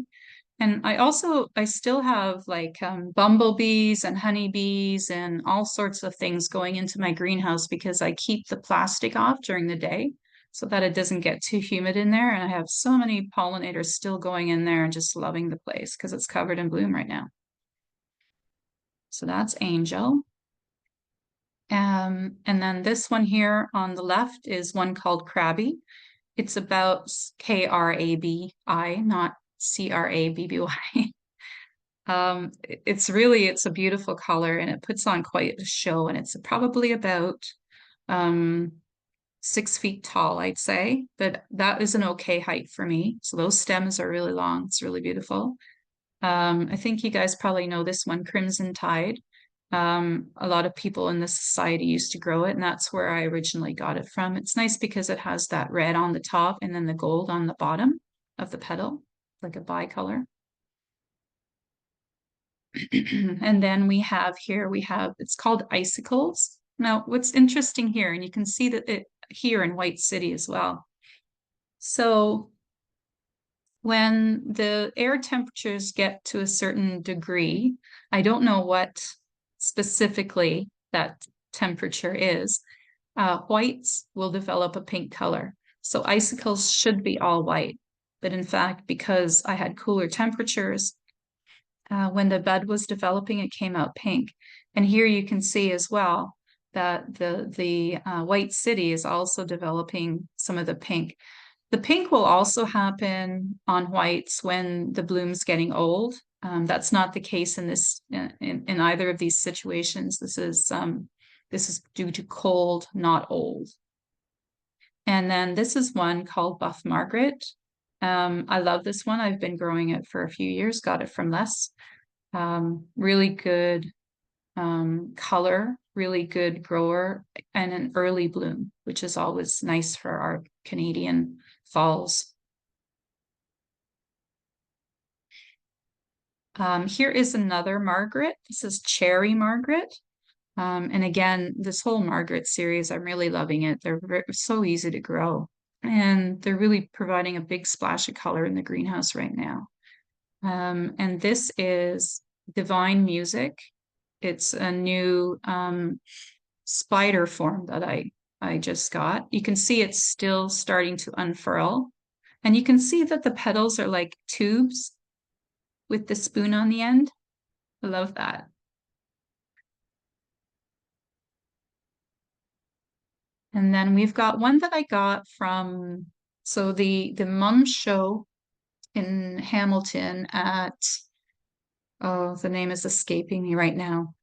And I still have like bumblebees and honeybees and all sorts of things going into my greenhouse because I keep the plastic off during the day so that it doesn't get too humid in there. And I have so many pollinators still going in there and just loving the place because it's covered in bloom right now. So that's Angel. And then this one here on the left is one called Crabby. It's about Krabi, not Crabby. It's a beautiful color, and it puts on quite a show, and it's probably about 6 feet tall, I'd say, but that is an okay height for me. So those stems are really long. It's really beautiful. I think you guys probably know this one, Crimson Tide. A lot of people in this society used to grow it, and that's where I originally got it from. It's nice because it has that red on the top and then the gold on the bottom of the petal, like a bicolor. And then it's called Icicles. Now, what's interesting here, and you can see that it here in White City as well. So when the air temperatures get to a certain degree, I don't know what specifically that temperature is, whites will develop a pink color. So icicles should be all white. But in fact, because I had cooler temperatures, when the bud was developing, it came out pink. And here you can see as well that the White City is also developing some of the pink. The pink will also happen on whites when the bloom's getting old. That's not the case in either of these situations. This is due to cold, not old. And then this is one called Buff Margaret. I love this one. I've been growing it for a few years, got it from Les. Really good color, really good grower, and an early bloom, which is always nice for our Canadian falls. Here is another Margaret. This is Cherry Margaret. And again, this whole Margaret series, I'm really loving it. They're so easy to grow, and they're really providing a big splash of color in the greenhouse right now. And this is Divine Music. It's a new spider form that I just got. You can see it's still starting to unfurl. And you can see that the petals are like tubes with the spoon on the end. I love that. And then we've got one that I got from, so the mum show in Hamilton at, oh, the name is escaping me right now.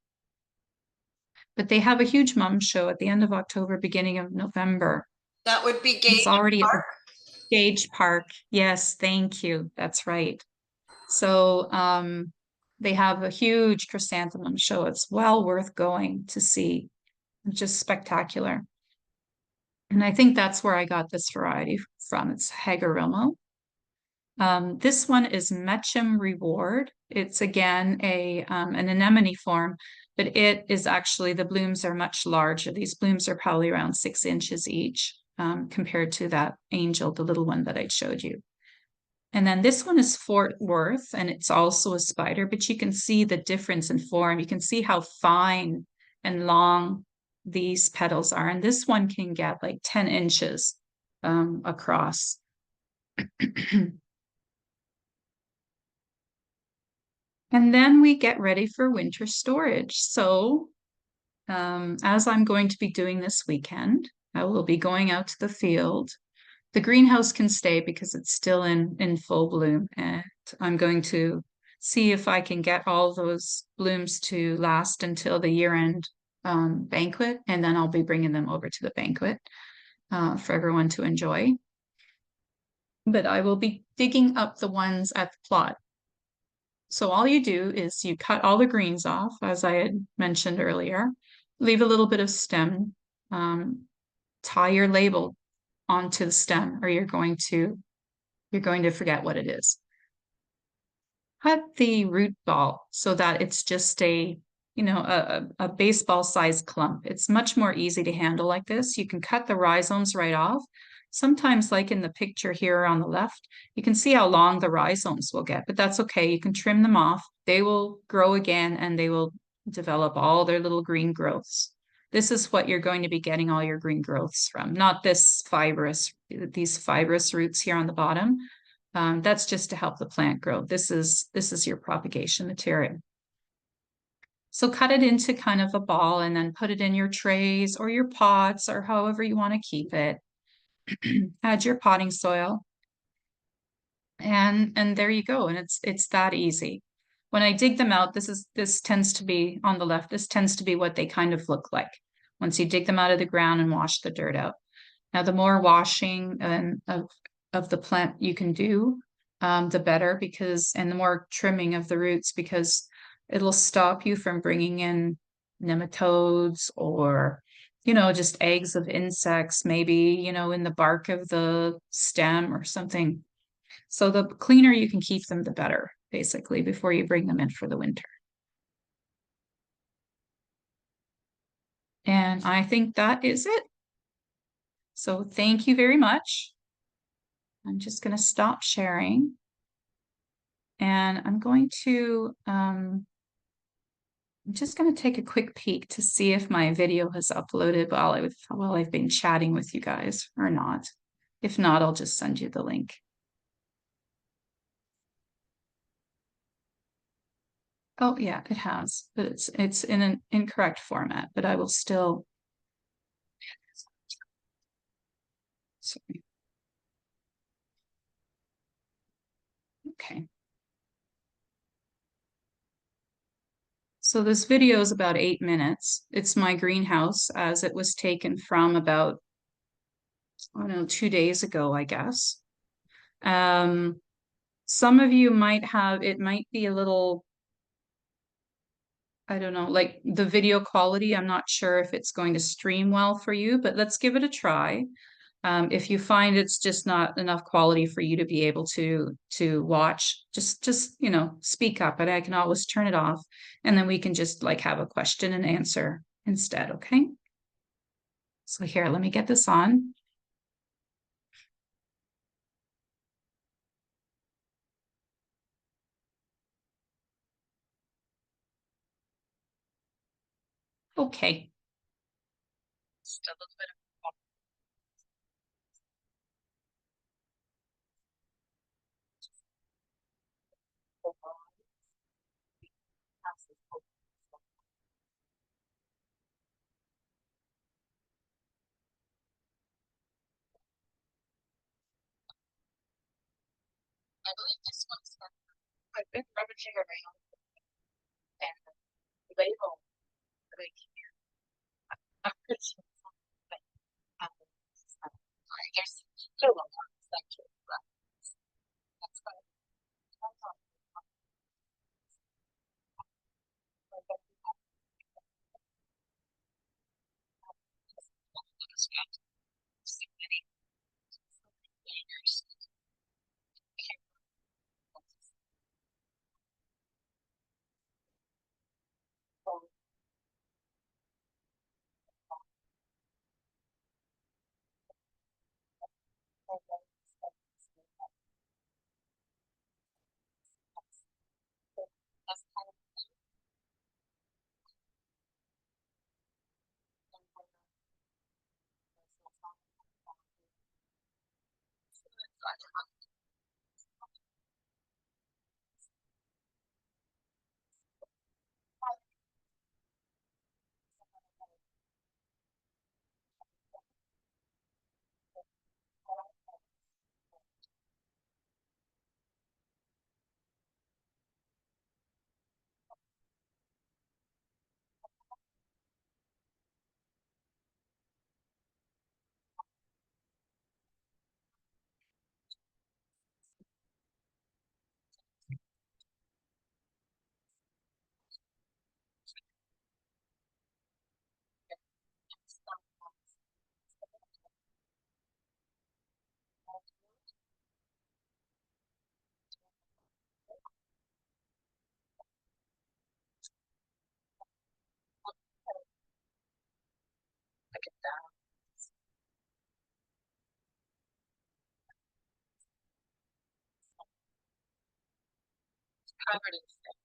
But they have a huge mum show at the end of October, beginning of November. That would be It's Gage already Park. Gage Park. Yes, thank you. That's right. So they have a huge chrysanthemum show. It's well worth going to see. It's just spectacular. And I think that's where I got this variety from. It's Hagarilomo. This one is Mecham Reward. It's again an anemone form, but it is actually, the blooms are much larger. These blooms are probably around 6 inches each compared to that angel, the little one that I showed you. And then this one is Fort Worth, and it's also a spider, but you can see the difference in form. You can see how fine and long these petals are. And this one can get like 10 inches across. And then we get ready for winter storage. So as I'm going to be doing this weekend, I will be going out to the field. The greenhouse can stay because it's still in full bloom, and I'm going to see if I can get all those blooms to last until the year-end banquet, and then I'll be bringing them over to the banquet for everyone to enjoy. But I will be digging up the ones at the plot. So all you do is you cut all the greens off, as I had mentioned earlier, leave a little bit of stem, tie your label onto the stem, or you're going to forget what it is. Cut the root ball so that it's just a baseball sized clump. It's much more easy to handle like this. You can cut the rhizomes right off. Sometimes, like in the picture here on the left, you can see how long the rhizomes will get, but that's okay. You can trim them off. They will grow again and they will develop all their little green growths. This is what you're going to be getting all your green growths from, not these fibrous roots here on the bottom. That's just to help the plant grow. This is your propagation material. So cut it into kind of a ball and then put it in your trays or your pots or however you want to keep it. Add your potting soil. And there you go. And it's that easy. When I dig them out, this tends to be on the left. This tends to be what they kind of look like once you dig them out of the ground and wash the dirt out. Now, the more washing of the plant you can do, the better, and the more trimming of the roots, because it'll stop you from bringing in nematodes or, just eggs of insects, maybe, in the bark of the stem or something. So the cleaner you can keep them, the better, basically, before you bring them in for the winter. And I think that is it. So thank you very much. I'm just going to stop sharing. And I'm just going to take a quick peek to see if my video has uploaded while I've been chatting with you guys or not. If not, I'll just send you the link. Oh yeah, it has, but it's in an incorrect format, but I will still. Sorry. Okay. So this video is about 8 minutes. It's my greenhouse as it was taken from about, I don't know, 2 days ago, I guess. Some of you it might be a little, I don't know, like the video quality. I'm not sure if it's going to stream well for you, but let's give it a try. If you find it's just not enough quality for you to be able to watch, just speak up, and I can always turn it off, and then we can just like have a question and answer instead. Okay. So here, let me get this on. Okay. I believe this one's I've been rummaging around and the label like I'm pretty sure it's not, but there's still a lot of section left. That's fine. That's kind of like it down. It's covered in stuff.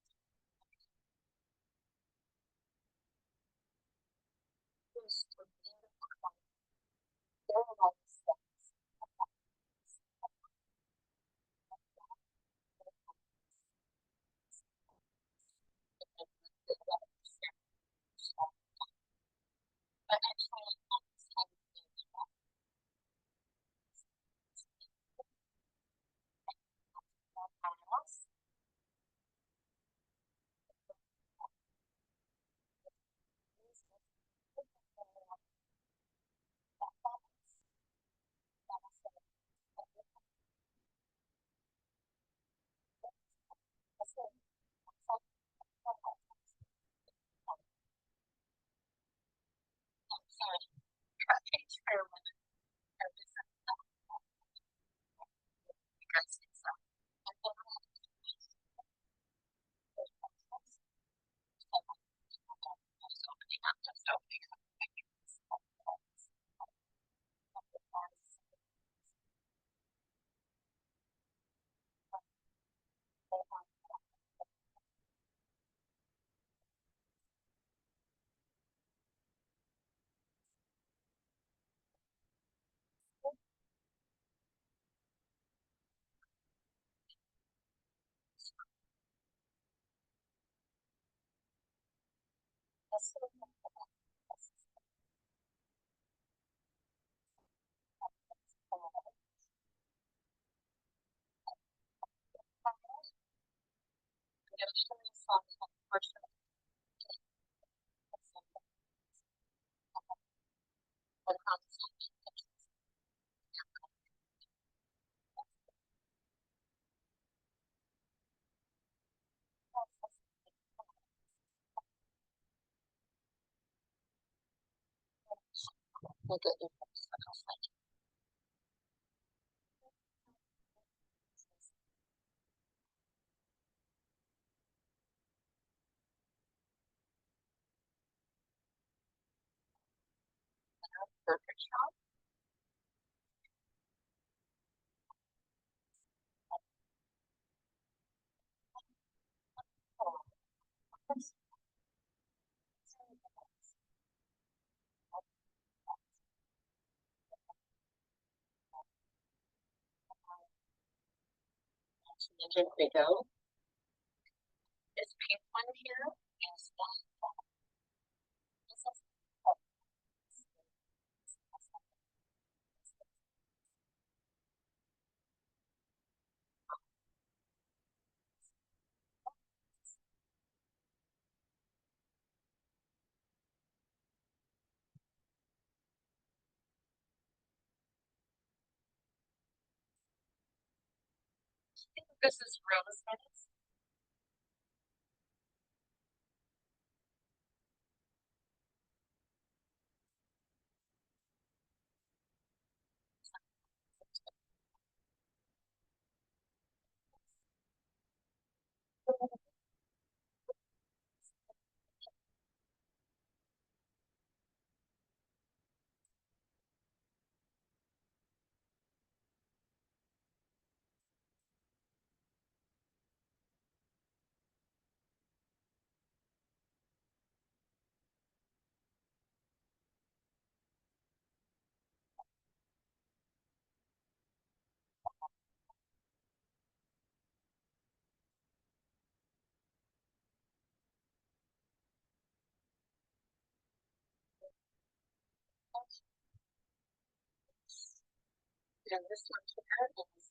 But actually, sorry. Page for women are different because it's and then just opening up, just opening up. I'm going to show you some portion of the conversation. We'll get you perfect shot. And here we go. This pink one here is one. This is this is rose petals. And this one here is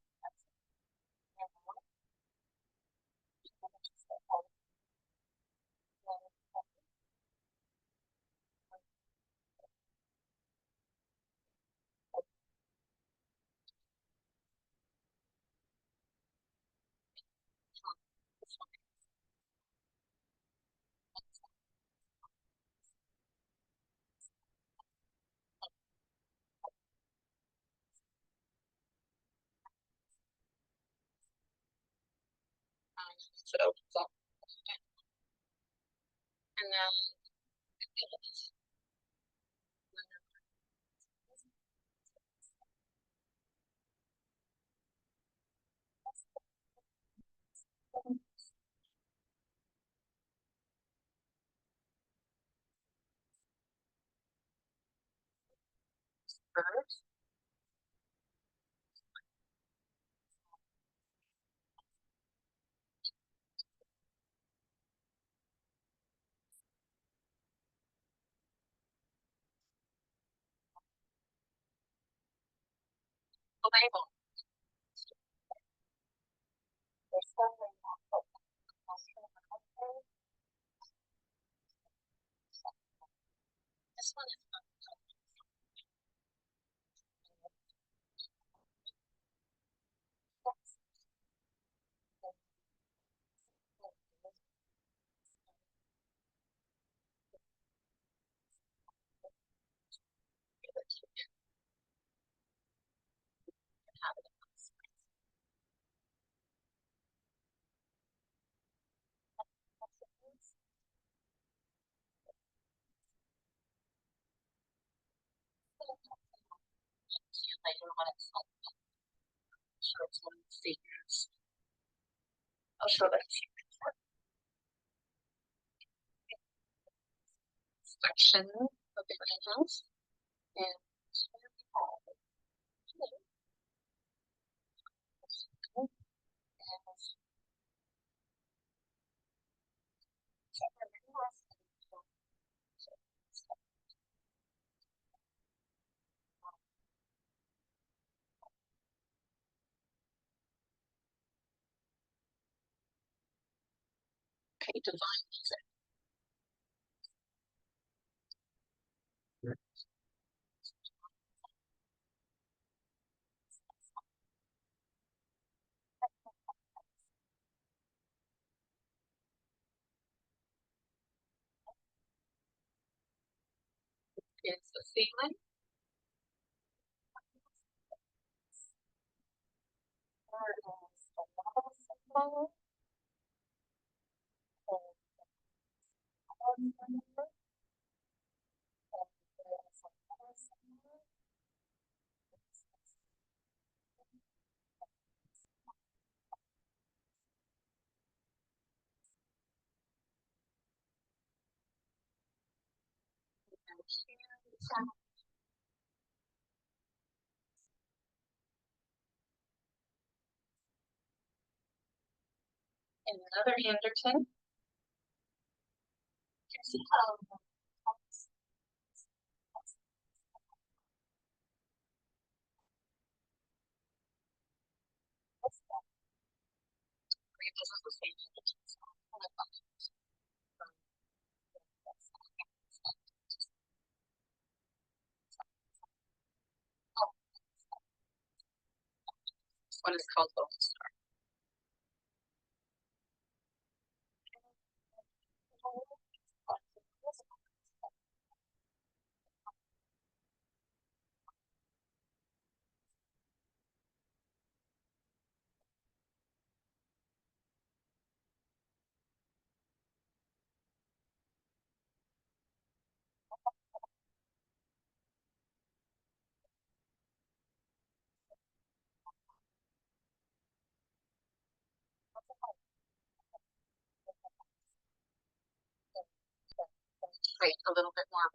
so and then birds. The label. There's something this one is later when it's sure it's one of the figures. I'll show that to you. Section of the greenhouse and okay, divine music. It's the ceiling. There is the lava symbol. And another Anderton. You see how this is the same Anderton. So I'm gonna find it. Oh, this one is called Lone Star. Wait a little bit more.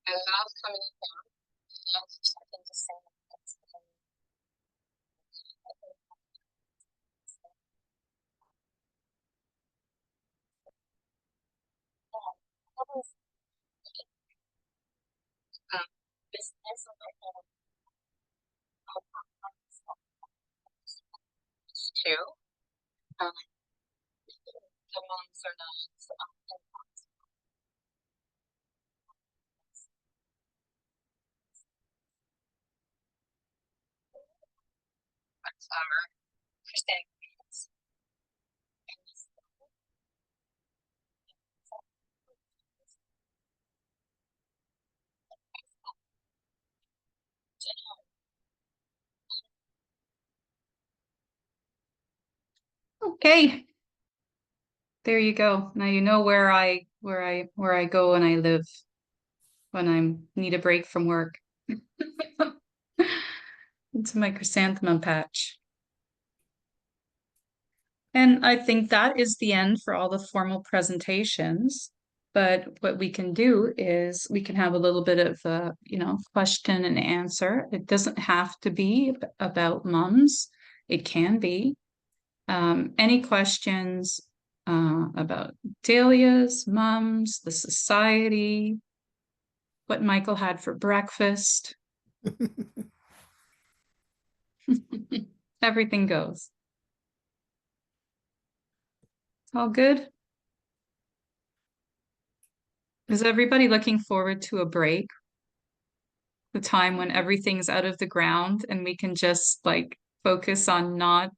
I love coming down and checking the same. This is two. The months are not. Our Christian. Okay. There you go. Now you know where I go and I live when I need a break from work. Into my chrysanthemum patch. And I think that is the end for all the formal presentations. But what we can do is we can have a little bit of question and answer. It doesn't have to be about mums. It can be. Any questions about dahlias, mums, the society, what Michael had for breakfast? Everything goes. All good? Is everybody looking forward to a break? The time when everything's out of the ground and we can just like focus on not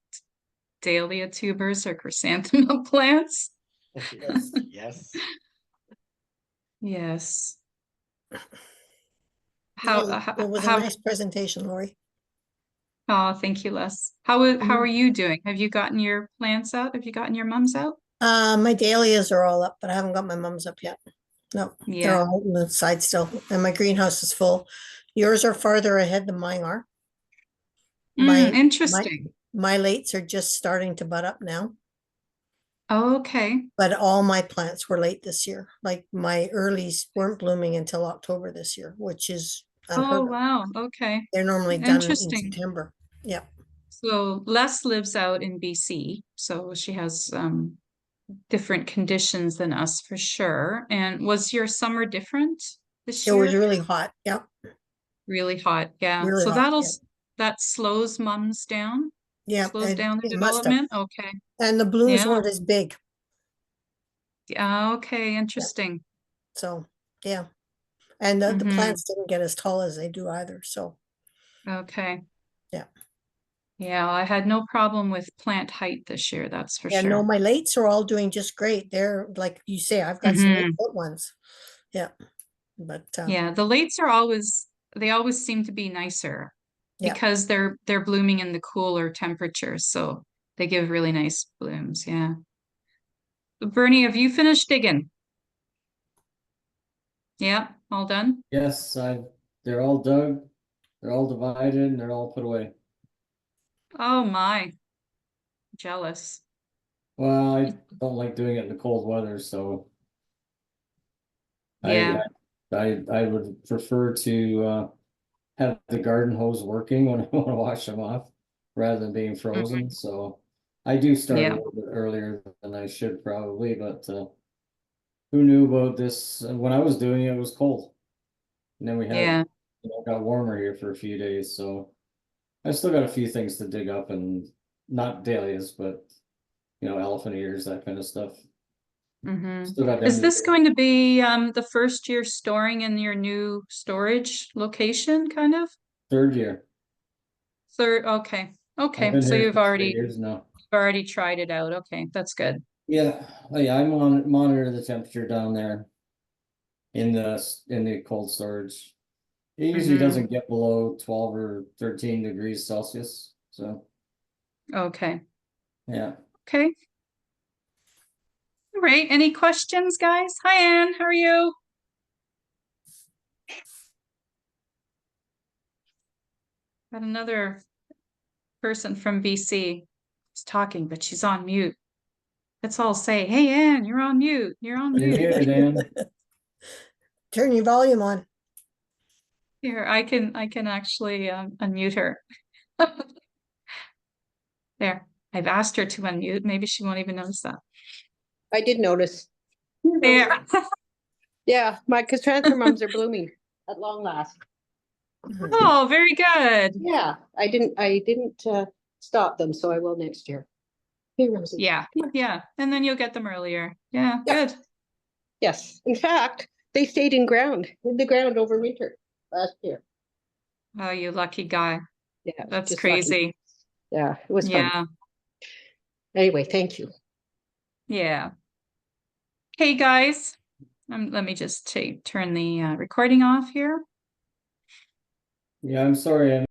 dahlia tubers or chrysanthemum plants? Yes. Yes. Yes. It was a nice presentation, Lori. Oh, thank you, Les. How are you doing? Have you gotten your plants out? Have you gotten your mums out? My dahlias are all up, but I haven't got my mums up yet. No, they're Yeah. all on the side still, and my greenhouse is full. Yours are farther ahead than mine are. Interesting. My lates are just starting to bud up now. Okay. But all my plants were late this year. Like my earlies weren't blooming until October this year, which is Oh, unheard of. wow. Okay. They're normally done in Interesting. September. Yeah. So Les lives out in BC, so she has different conditions than us for sure. And was your summer different this It was year? really hot. Yeah. Really hot, yeah. Really So hot. Yeah. that slows mums down, Yeah. slows down their It must have. development. Okay. And the blooms Yeah. weren't as big. Yeah. Okay. Interesting. So, yeah. And the Mhm. plants didn't get as tall as they do either. So, Okay. yeah. Yeah, I had no problem with plant height this year, that's for Yeah, no, sure. my lates are all doing just great. They're like you say, I've got some 8-foot ones. Yeah. But Yeah, the lates they always seem to be nicer yeah. because they're blooming in the cooler temperatures, so they give really nice blooms, yeah. Bernie, have you finished digging? Yeah, all done? Yes, they're all dug, they're all divided, and they're all put away. Oh my, jealous. Well, I don't like doing it in the cold weather, so Yeah. I would prefer to have the garden hose working when I want to wash them off rather than being frozen. So I do start a Yeah. little bit earlier than I should probably, but who knew about this? When I was doing it, it was cold. And then we had, Yeah. got warmer here for a few days, so I still got a few things to dig up, and not dahlias, but elephant ears, that kind of stuff. Still got them Is to this dig. going to be the first year storing in your new storage location, kind of? Third year. Third, okay. I've Okay, been so here you've for 3 years now. already tried it out. Okay, that's good. Yeah, oh, yeah, I monitor the temperature down there in the cold storage. It usually Mhm. doesn't get below 12 or 13 degrees Celsius. So Okay. yeah. Okay. All right. Any questions, guys? Hi, Anne. How are you? Got another person from BC. She's talking, but she's on mute. Let's all say, "Hey, Anne, you're on mute. You're on You're mute." muted, Dan. Turn your volume on. Here, I can actually unmute her. There. I've asked her to unmute. Maybe she won't even notice that. I did notice. There. Yeah, my chrysanthemums mums are blooming at long last. Oh, very good. Yeah, I didn't stop them, so I will next year. Here, Rosie. Yeah. Yeah. And then you'll get them earlier. Yeah, Yeah. good. Yes, in fact, they stayed in the ground over winter last year. Oh, you lucky guy. Yeah, That's just lucky. crazy. Yeah, it was fun. Yeah. Anyway, thank you. Yeah. Hey, guys. Let me just turn the recording off here. Yeah, I'm sorry.